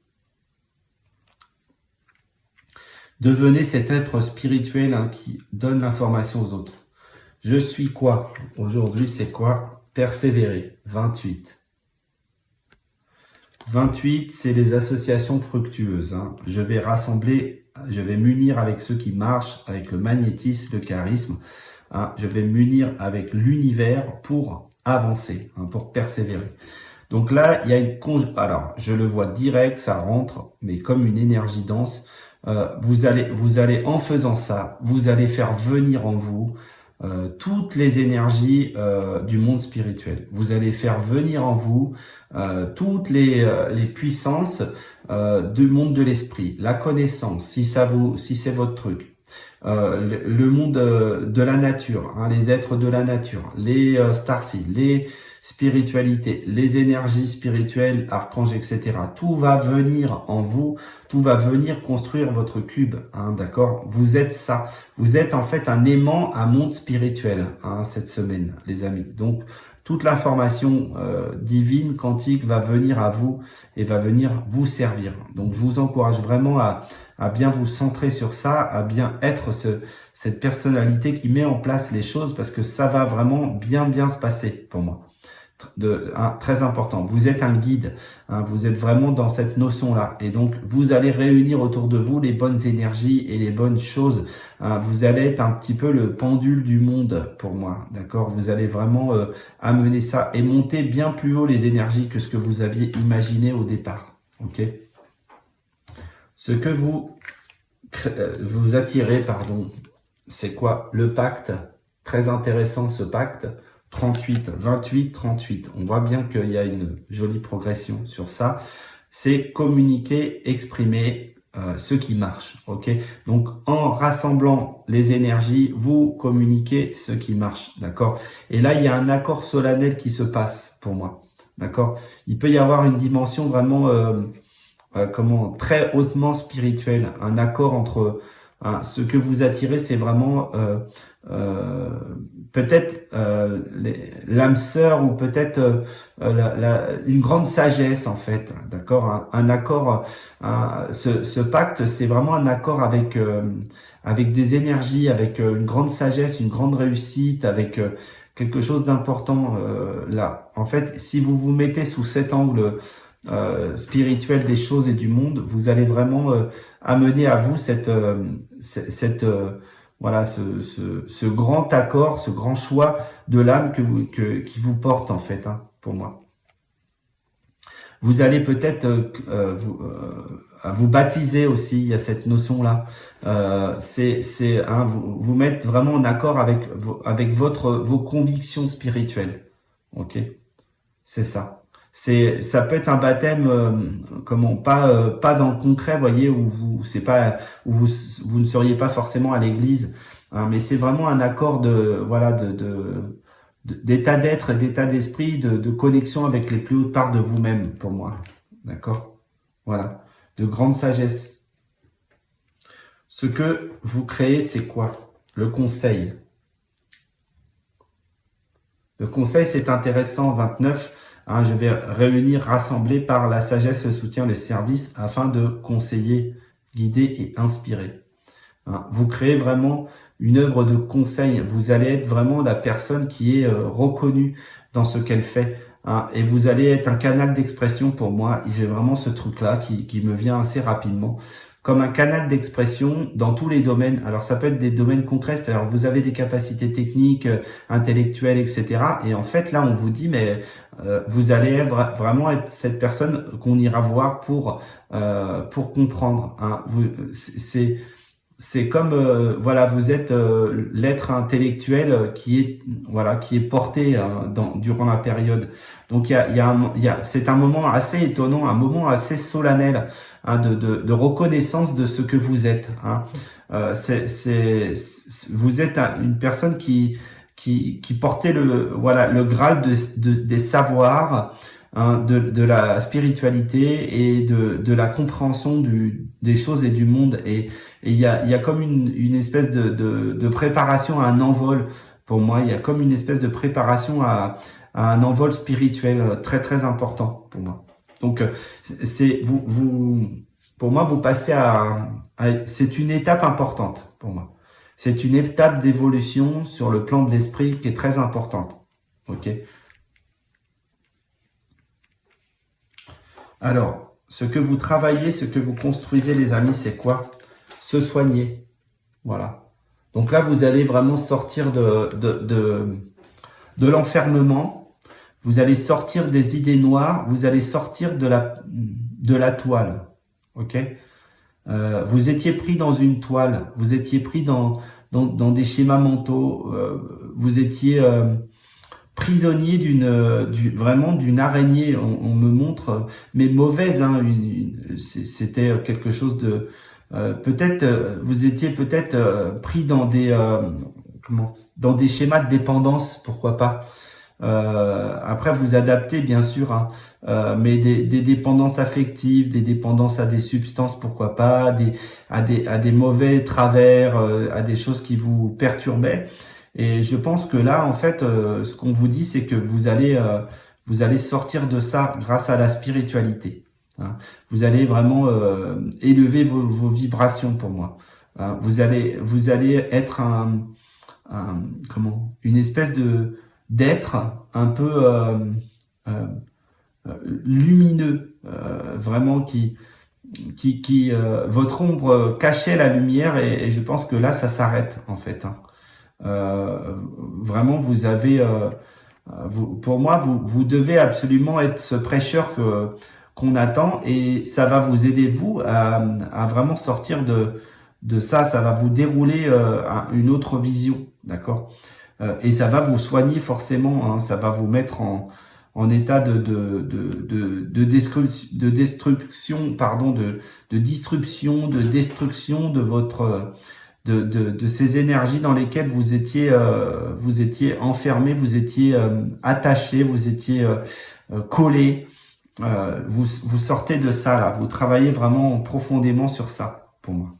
Devenez cet être spirituel hein, qui donne l'information aux autres. Je suis quoi? Aujourd'hui, c'est quoi? Persévérer. 28. 28, c'est les associations fructueuses. Hein. Je vais rassembler, je vais m'unir avec ceux qui marchent, avec le magnétisme, le charisme. Hein. Je vais m'unir avec l'univers pour avancer, hein, pour persévérer. Donc là, il y a une alors, je le vois direct, ça rentre, mais comme une énergie dense. Vous allez, en faisant ça, vous allez faire venir en vous toutes les énergies du monde spirituel. Vous allez faire venir en vous toutes les puissances du monde de l'esprit, la connaissance, si c'est votre truc, le monde de la nature, hein, les êtres de la nature, les starseeds, les spiritualités, les énergies spirituelles, archanges, etc. Tout va venir en vous, tout va venir construire votre cube, hein, d'accord? Vous êtes ça. Vous êtes en fait un aimant à monde spirituel, hein, cette semaine, les amis. Donc, toute l'information divine, quantique, va venir à vous et va venir vous servir. Donc, je vous encourage vraiment à bien vous centrer sur ça, à bien être cette personnalité qui met en place les choses, parce que ça va vraiment bien se passer pour moi. Très important. Vous êtes un guide, hein, vous êtes vraiment dans cette notion-là. Et donc, vous allez réunir autour de vous les bonnes énergies et les bonnes choses. Hein, vous allez être un petit peu le pendule du monde pour moi, d'accord? Vous allez vraiment amener ça et monter bien plus haut les énergies que ce que vous aviez imaginé au départ, ok? Ce que vous attirez, pardon, c'est quoi? Le pacte, très intéressant ce pacte. 38, 28, 38. On voit bien qu'il y a une jolie progression sur ça. C'est communiquer, exprimer ce qui marche. Ok. Donc, en rassemblant les énergies, vous communiquez ce qui marche. D'accord. Et là, il y a un accord solennel qui se passe pour moi. D'accord. Il peut y avoir une dimension vraiment, très hautement spirituelle. Un accord entre ce que vous attirez, c'est vraiment peut-être l'âme sœur, ou peut-être une grande sagesse en fait, d'accord, un accord. Ce pacte, c'est vraiment un accord avec des énergies, avec une grande sagesse, une grande réussite, avec quelque chose d'important là. En fait, si vous vous mettez sous cet angle spirituel des choses et du monde, vous allez vraiment amener à vous voilà, ce grand accord, ce grand choix de l'âme qui vous porte en fait, hein, pour moi. Vous allez peut-être vous baptiser aussi, il y a cette notion-là. Vous mettre vraiment en accord avec vos convictions spirituelles. Ok, c'est ça. Ça peut être un baptême, pas dans le concret, voyez, où vous ne seriez pas forcément à l'église, hein, mais c'est vraiment un accord d'état d'être, d'état d'esprit, de connexion avec les plus hautes parts de vous-même, pour moi. D'accord? Voilà. De grande sagesse. Ce que vous créez, c'est quoi? Le conseil. Le conseil, c'est intéressant, 29. Hein, je vais réunir, rassembler par la sagesse, le soutien, le service, afin de conseiller, guider et inspirer. Hein, vous créez vraiment une œuvre de conseil. Vous allez être vraiment la personne qui est reconnue dans ce qu'elle fait. Hein, et vous allez être un canal d'expression pour moi. J'ai vraiment ce truc-là qui me vient assez rapidement. Comme un canal d'expression dans tous les domaines. Alors, ça peut être des domaines concrets, c'est-à-dire vous avez des capacités techniques, intellectuelles, etc. Et en fait, là, on vous dit, mais vous allez vraiment être cette personne qu'on ira voir pour comprendre. Hein. C'est comme voilà, vous êtes l'être intellectuel qui est porté durant la période. Donc c'est un moment assez étonnant, un moment assez solennel, hein, de reconnaissance de ce que vous êtes. Hein. Vous êtes une personne qui portait le Graal des savoirs, hein, de la spiritualité et de la compréhension des choses et du monde. Et il y a comme une espèce de préparation à un envol. Pour moi, il y a comme une espèce de préparation à un envol spirituel très important pour moi. Donc pour moi, vous passez c'est une étape importante pour moi. C'est une étape d'évolution sur le plan de l'esprit qui est très importante. Ok. Alors, ce que vous travaillez, ce que vous construisez, les amis, c'est quoi? Se soigner. Voilà. Donc là, vous allez vraiment sortir de l'enfermement. Vous allez sortir des idées noires. Vous allez sortir de la toile. Ok? Vous étiez pris dans une toile. Vous étiez pris dans des schémas mentaux. Vous étiez prisonnier vraiment d'une araignée. On me montre, mais mauvaise. Hein, c'était quelque chose Peut-être vous étiez peut-être pris dans dans des schémas de dépendance, pourquoi pas. Après, vous adaptez bien sûr, hein, mais des dépendances affectives, des dépendances à des substances, pourquoi pas, à des mauvais travers, à des choses qui vous perturbaient. Et je pense que là, en fait, ce qu'on vous dit, c'est que vous allez sortir de ça grâce à la spiritualité. Hein. Vous allez vraiment élever vos vibrations pour moi. Hein. Vous allez être une espèce d'être un peu euh, lumineux, vraiment votre ombre cachait la lumière et je pense que là ça s'arrête en fait. Hein. Vraiment pour moi vous devez absolument être ce prêcheur qu'on attend et ça va vous aider vous à vraiment sortir de ça, ça va vous dérouler une autre vision, d'accord? Et ça va vous soigner forcément, hein, ça va vous mettre en état de destruction, pardon, de disruption, de destruction de de ces énergies dans lesquelles vous étiez enfermé, vous étiez attaché, vous étiez collé. Vous sortez de ça là, vous travaillez vraiment profondément sur ça pour moi.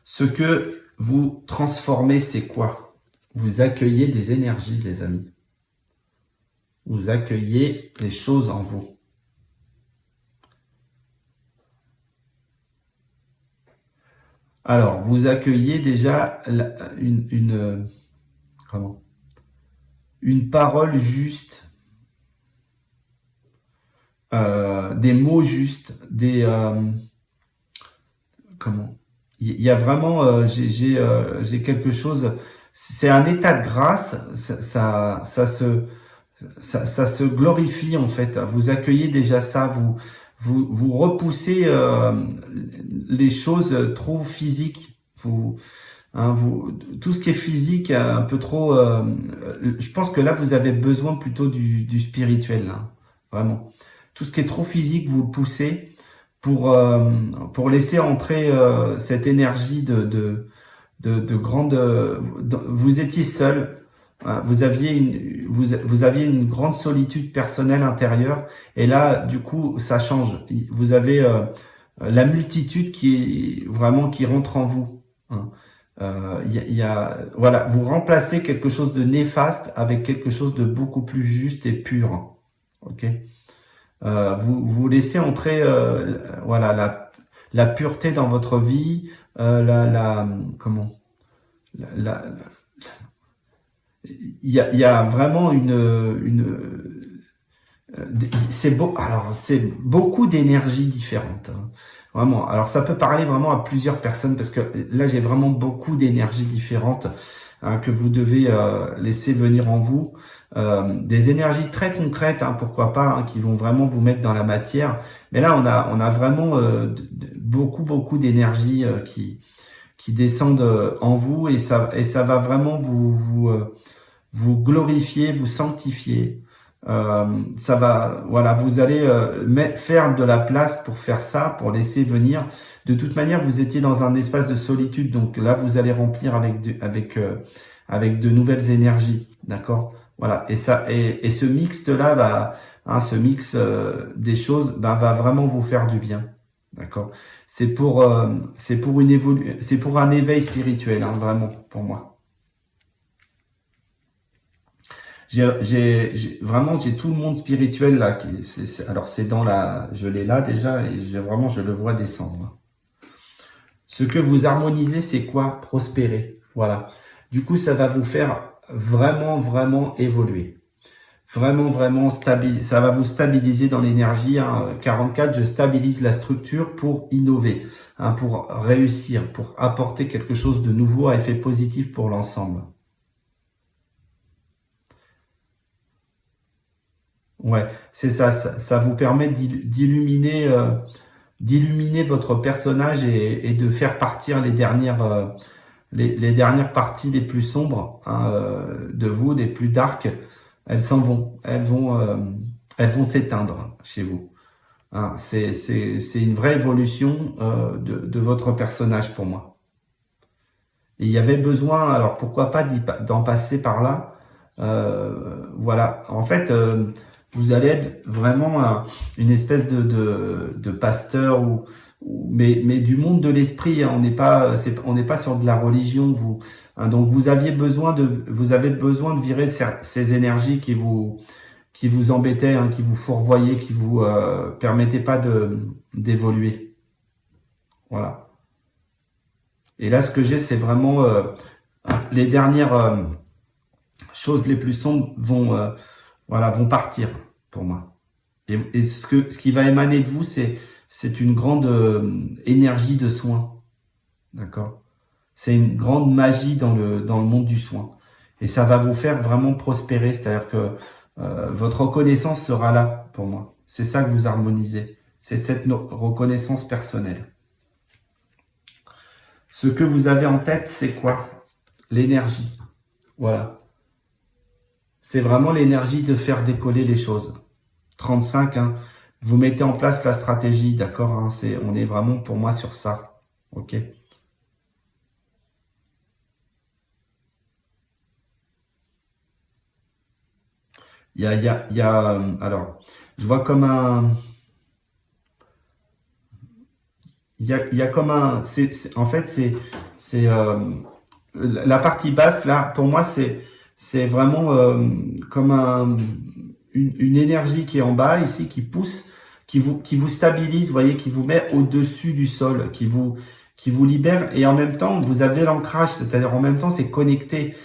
Ce que vous transformez, c'est quoi? Vous accueillez des énergies, les amis. Vous accueillez les choses en vous. Alors, vous accueillez déjà une parole juste, des mots justes, il y a vraiment, j'ai quelque chose. C'est un état de grâce. Ça se glorifie en fait. Vous accueillez déjà ça. Vous repoussez les choses trop physiques. Tout ce qui est physique, un peu trop. Je pense que là, vous avez besoin plutôt du spirituel, là, vraiment. Tout ce qui est trop physique, vous le poussez pour laisser entrer cette énergie de grande. Vous étiez seul. Vous aviez une grande solitude personnelle intérieure et là du coup ça change. Vous avez la multitude qui rentre en vous. Hein. Voilà, vous remplacez quelque chose de néfaste avec quelque chose de beaucoup plus juste et pur. Ok. Vous laissez entrer voilà la pureté dans votre vie, il y a vraiment c'est beau. Alors c'est beaucoup d'énergies différentes. Hein. Vraiment. Alors ça peut parler vraiment à plusieurs personnes parce que là j'ai vraiment beaucoup d'énergies différentes hein, que vous devez laisser venir en vous. Des énergies très concrètes, hein, pourquoi pas, hein, qui vont vraiment vous mettre dans la matière. Mais là on a vraiment beaucoup d'énergie qui descendent en vous et ça va vraiment vous glorifier, vous sanctifier. Ça va, voilà, vous allez faire de la place pour faire ça, pour laisser venir. De toute manière, vous étiez dans un espace de solitude, donc là, vous allez remplir avec de nouvelles énergies, d'accord? Voilà, et ce mixte-là ce mix des choses, va vraiment vous faire du bien, d'accord? C'est pour un éveil spirituel, hein, vraiment, pour moi. Vraiment j'ai tout le monde spirituel là alors c'est je l'ai là déjà et je le vois descendre. Ce que vous harmonisez, c'est quoi? Prospérer. Voilà. Du coup, ça va vous faire vraiment évoluer. Vraiment ça va vous stabiliser dans l'énergie. Hein. 44, je stabilise la structure pour innover, hein, pour réussir, pour apporter quelque chose de nouveau à effet positif pour l'ensemble. Ouais, c'est ça, ça vous permet d'illuminer votre personnage et de faire partir les dernières parties les plus sombres hein, de vous, les plus dark. Elles s'en vont, elles vont s'éteindre chez vous. Hein, c'est une vraie évolution de votre personnage pour moi. Et il y avait besoin, alors pourquoi pas d'en passer par là. Voilà, en fait, vous allez être vraiment une espèce de pasteur mais du monde de l'esprit. Hein. On n'est pas sur de la religion. Hein, donc vous avez besoin de virer ces énergies qui vous embêtaient, hein, qui vous fourvoyaient, qui vous permettaient pas d'évoluer. Voilà. Et là, ce que j'ai, c'est vraiment les dernières choses les plus sombres vont partir pour moi. Et ce qui va émaner de vous, c'est une grande énergie de soin, d'accord. C'est une grande magie dans le monde du soin. Et ça va vous faire vraiment prospérer, c'est-à-dire que votre reconnaissance sera là pour moi. C'est ça que vous harmonisez. C'est cette reconnaissance personnelle. Ce que vous avez en tête, c'est quoi? L'énergie. Voilà. C'est vraiment l'énergie de faire décoller les choses. 35, hein. Vous mettez en place la stratégie, d'accord, hein, on est vraiment pour moi sur ça. Ok. Alors, je vois comme un... Il y a comme un... en fait, c'est la partie basse, là, pour moi, c'est vraiment comme une énergie qui est en bas, ici, qui pousse, qui vous stabilise, vous voyez, qui vous met au-dessus du sol, qui vous libère. Et en même temps, vous avez l'ancrage, c'est-à-dire en même temps, c'est connecté.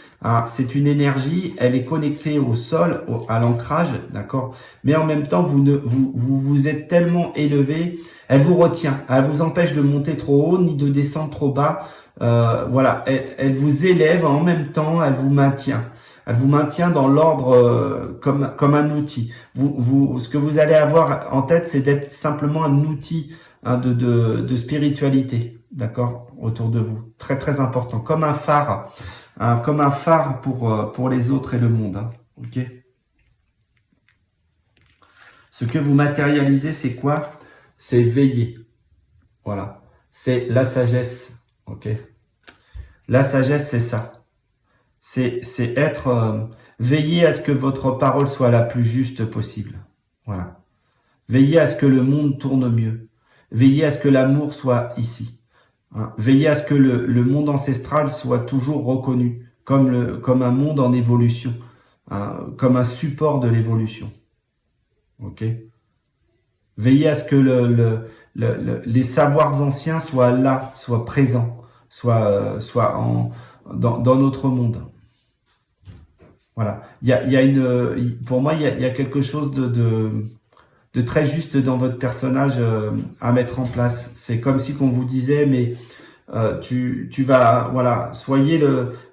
C'est une énergie, elle est connectée au sol, à l'ancrage, d'accord. Mais en même temps, vous êtes tellement élevé, elle vous retient, elle vous empêche de monter trop haut ni de descendre trop bas. Voilà, elle vous élève en même temps, elle vous maintient. Elle vous maintient dans l'ordre comme un outil. Ce que vous allez avoir en tête, c'est d'être simplement un outil, hein, de spiritualité, d'accord, autour de vous. Très très important, comme un phare. Comme un phare pour les autres et le monde. Hein. Ok. Ce que vous matérialisez, c'est quoi? C'est veiller. Voilà. C'est la sagesse. Ok. La sagesse, c'est ça. C'est être veiller à ce que votre parole soit la plus juste possible. Voilà. Veillez à ce que le monde tourne mieux. Veillez à ce que l'amour soit ici. Hein. Veillez à ce que le monde ancestral soit toujours reconnu comme un monde en évolution, hein, comme un support de l'évolution. Ok. Veillez à ce que les savoirs anciens soient là, soient présents, soient dans notre monde. Voilà. Pour moi, il y a quelque chose de très juste dans votre personnage à mettre en place. C'est comme si qu'on vous disait, mais tu vas, voilà,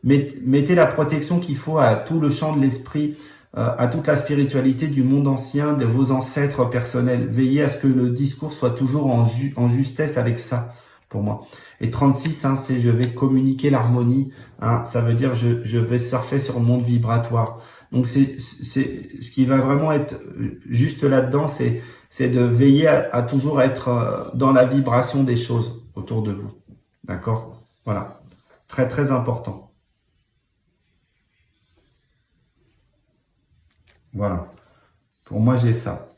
mettez la protection qu'il faut à tout le champ de l'esprit, à toute la spiritualité du monde ancien, de vos ancêtres personnels. Veillez à ce que le discours soit toujours en justesse avec ça, pour moi. Et 36, hein, c'est je vais communiquer l'harmonie. Hein, ça veut dire je vais surfer sur le monde vibratoire. Donc c'est ce qui va vraiment être juste là-dedans, c'est de veiller à toujours être dans la vibration des choses autour de vous. D'accord? Voilà. Très, très important. Voilà. Pour moi, j'ai ça.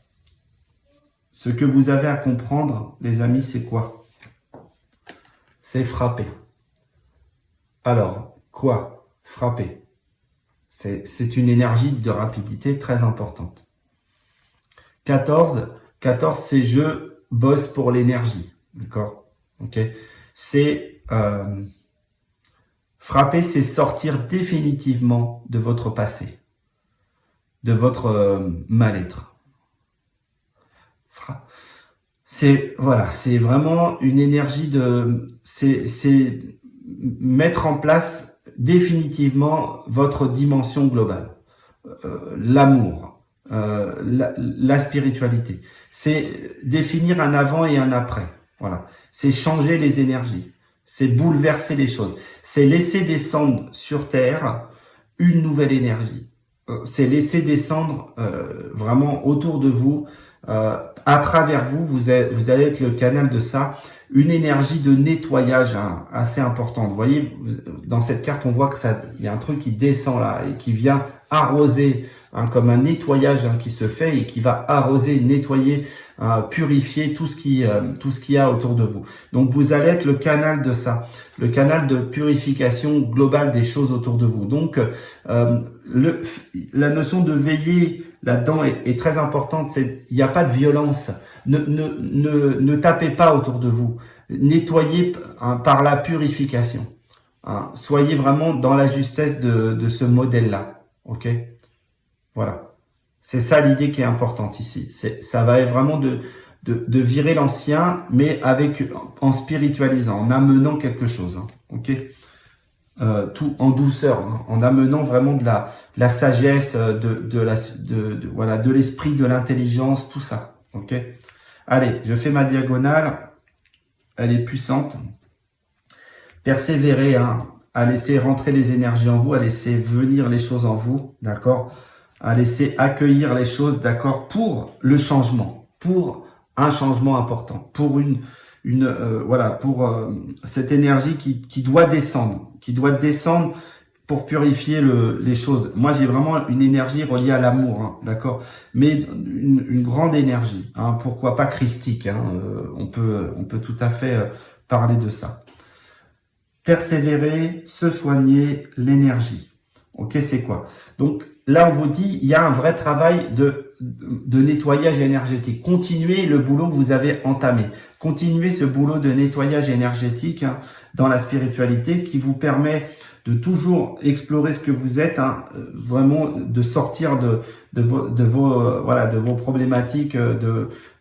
Ce que vous avez à comprendre, les amis, c'est quoi? C'est frapper. Alors, quoi? Frapper. C'est une énergie de rapidité très importante. 14, c'est je bosse pour l'énergie. D'accord? Ok? C'est frapper, c'est sortir définitivement de votre passé, de votre mal-être. C'est vraiment une énergie c'est mettre en place définitivement votre dimension globale, l'amour, la spiritualité. C'est définir un avant et un après. Voilà. C'est changer les énergies. C'est bouleverser les choses. C'est laisser descendre sur Terre une nouvelle énergie. c'est laisser descendre vraiment autour de vous, à travers vous, vous allez être le canal de ça, une énergie de nettoyage hein, assez importante. Vous voyez, dans cette carte, on voit que ça, il y a un truc qui descend là et qui vient arroser, hein, comme un nettoyage hein, qui se fait et qui va arroser, nettoyer, purifier tout ce qu'il y a autour de vous. Donc vous allez être le canal de ça, le canal de purification globale des choses autour de vous. Donc la notion de veiller là-dedans est très importante. Il n'y a pas de violence. Ne tapez pas autour de vous. Nettoyez hein, par la purification. Hein. Soyez vraiment dans la justesse de ce modèle-là. Ok, voilà. C'est ça l'idée qui est importante ici. Ça va être vraiment de virer l'ancien, mais en spiritualisant, en amenant quelque chose. Hein. Ok, tout en douceur, hein, en amenant vraiment de la sagesse, voilà, de l'esprit, de l'intelligence, tout ça. Ok. Allez, je fais ma diagonale. Elle est puissante. Persévérez, hein, à laisser rentrer les énergies en vous, à laisser venir les choses en vous, d'accord, à laisser accueillir les choses, d'accord, pour le changement, pour un changement important, pour voilà, pour cette énergie qui doit descendre pour purifier les choses. Moi, j'ai vraiment une énergie reliée à l'amour, hein, d'accord, mais une grande énergie, hein, pourquoi pas christique, hein, on peut tout à fait parler de ça. Persévérer, se soigner, l'énergie. Ok, c'est quoi? Donc là, on vous dit, il y a un vrai travail de nettoyage énergétique. Continuez le boulot que vous avez entamé. Continuez ce boulot de nettoyage énergétique hein, dans la spiritualité qui vous permet de toujours explorer ce que vous êtes, hein, vraiment de sortir de vos problématiques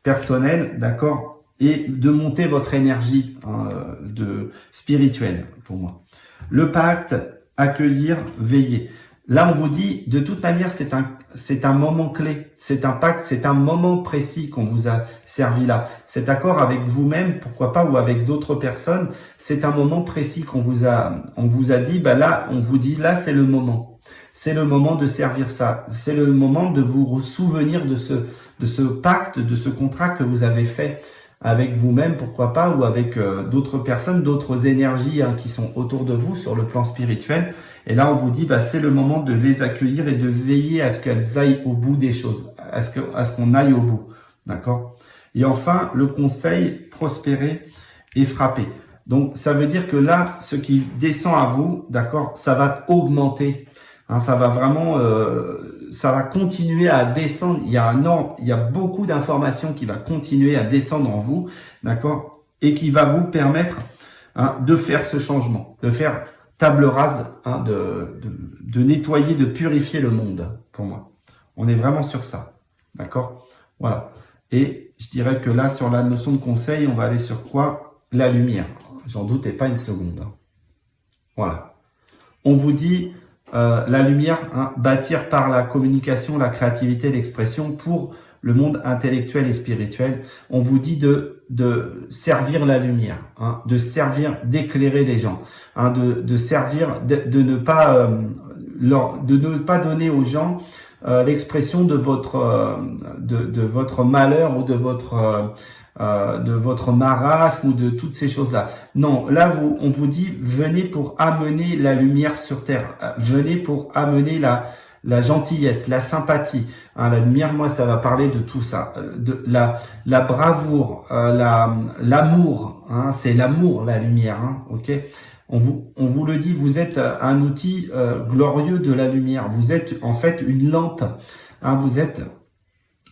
personnelles, d'accord, et de monter votre énergie hein, spirituelle pour moi. Le pacte, accueillir, veiller. Là, on vous dit, de toute manière, c'est un moment clé, c'est un pacte, c'est un moment précis qu'on vous a servi là. Cet accord avec vous-même, pourquoi pas, ou avec d'autres personnes, c'est un moment précis on vous a dit, bah là, on vous dit, là, c'est le moment. C'est le moment de servir ça. C'est le moment de vous souvenir de ce pacte, de ce contrat que vous avez fait avec vous-même, pourquoi pas, ou avec d'autres personnes, d'autres énergies hein, qui sont autour de vous sur le plan spirituel. Et là, on vous dit, bah, c'est le moment de les accueillir et de veiller à ce qu'elles aillent au bout des choses, à ce qu'on aille au bout, d'accord? Et enfin, le conseil, prospérer et frapper. Donc, ça veut dire que là, ce qui descend à vous, d'accord, ça va augmenter. Hein, ça va vraiment, ça va continuer à descendre. Il y a beaucoup d'informations qui va continuer à descendre en vous, d'accord, et qui va vous permettre hein, de faire ce changement, de faire table rase, hein, de nettoyer, de purifier le monde. Pour moi, on est vraiment sur ça, d'accord. Voilà. Et je dirais que là, sur la notion de conseil, on va aller sur quoi? La lumière. J'en doutais pas une seconde. Voilà. On vous dit. La lumière, hein, bâtir par la communication, la créativité, l'expression pour le monde intellectuel et spirituel. On vous dit de servir la lumière, hein, de servir, d'éclairer les gens, hein, de servir, de ne pas donner aux gens l'expression de votre malheur ou de votre marasme ou de toutes ces choses-là. Non, là, on vous dit, venez pour amener la lumière sur terre. Venez pour amener la gentillesse, la sympathie. Hein, la lumière, moi, ça va parler de tout ça. De la bravoure, l'amour. Hein, c'est l'amour, la lumière. Hein, ok. On vous le dit, vous êtes un outil glorieux de la lumière. Vous êtes en fait une lampe. Hein, vous êtes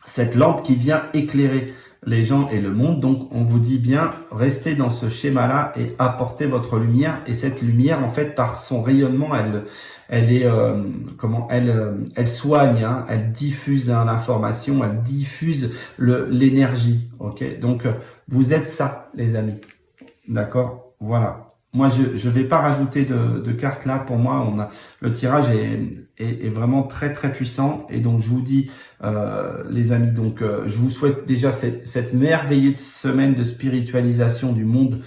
cette lampe qui vient éclairer les gens et le monde. Donc, on vous dit bien, restez dans ce schéma-là et apportez votre lumière. Et cette lumière, en fait, par son rayonnement, elle soigne, hein, elle diffuse hein, l'information, elle diffuse l'énergie. Ok, donc vous êtes ça, les amis. D'accord, voilà. Moi, je vais pas rajouter de cartes là. Pour moi, le tirage est vraiment très très puissant. Et donc, je vous dis, les amis, donc je vous souhaite déjà cette merveilleuse semaine de spiritualisation du monde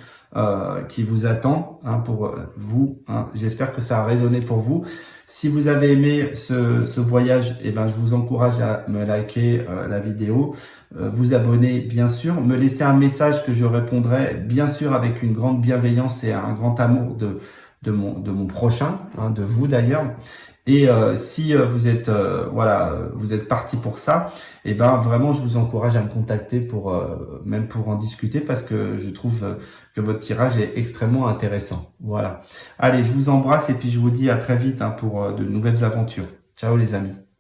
qui vous attend pour vous. J'espère que ça a résonné pour vous. Si vous avez aimé ce voyage, je vous encourage à me liker la vidéo, vous abonner bien sûr, me laisser un message que je répondrai bien sûr avec une grande bienveillance et un grand amour de mon prochain, de vous d'ailleurs. Et si vous êtes vous êtes parti pour ça, vraiment je vous encourage à me contacter pour même pour en discuter, parce que je trouve que votre tirage est extrêmement intéressant. Voilà. Allez, je vous embrasse et puis je vous dis à très vite pour de nouvelles aventures. Ciao les amis.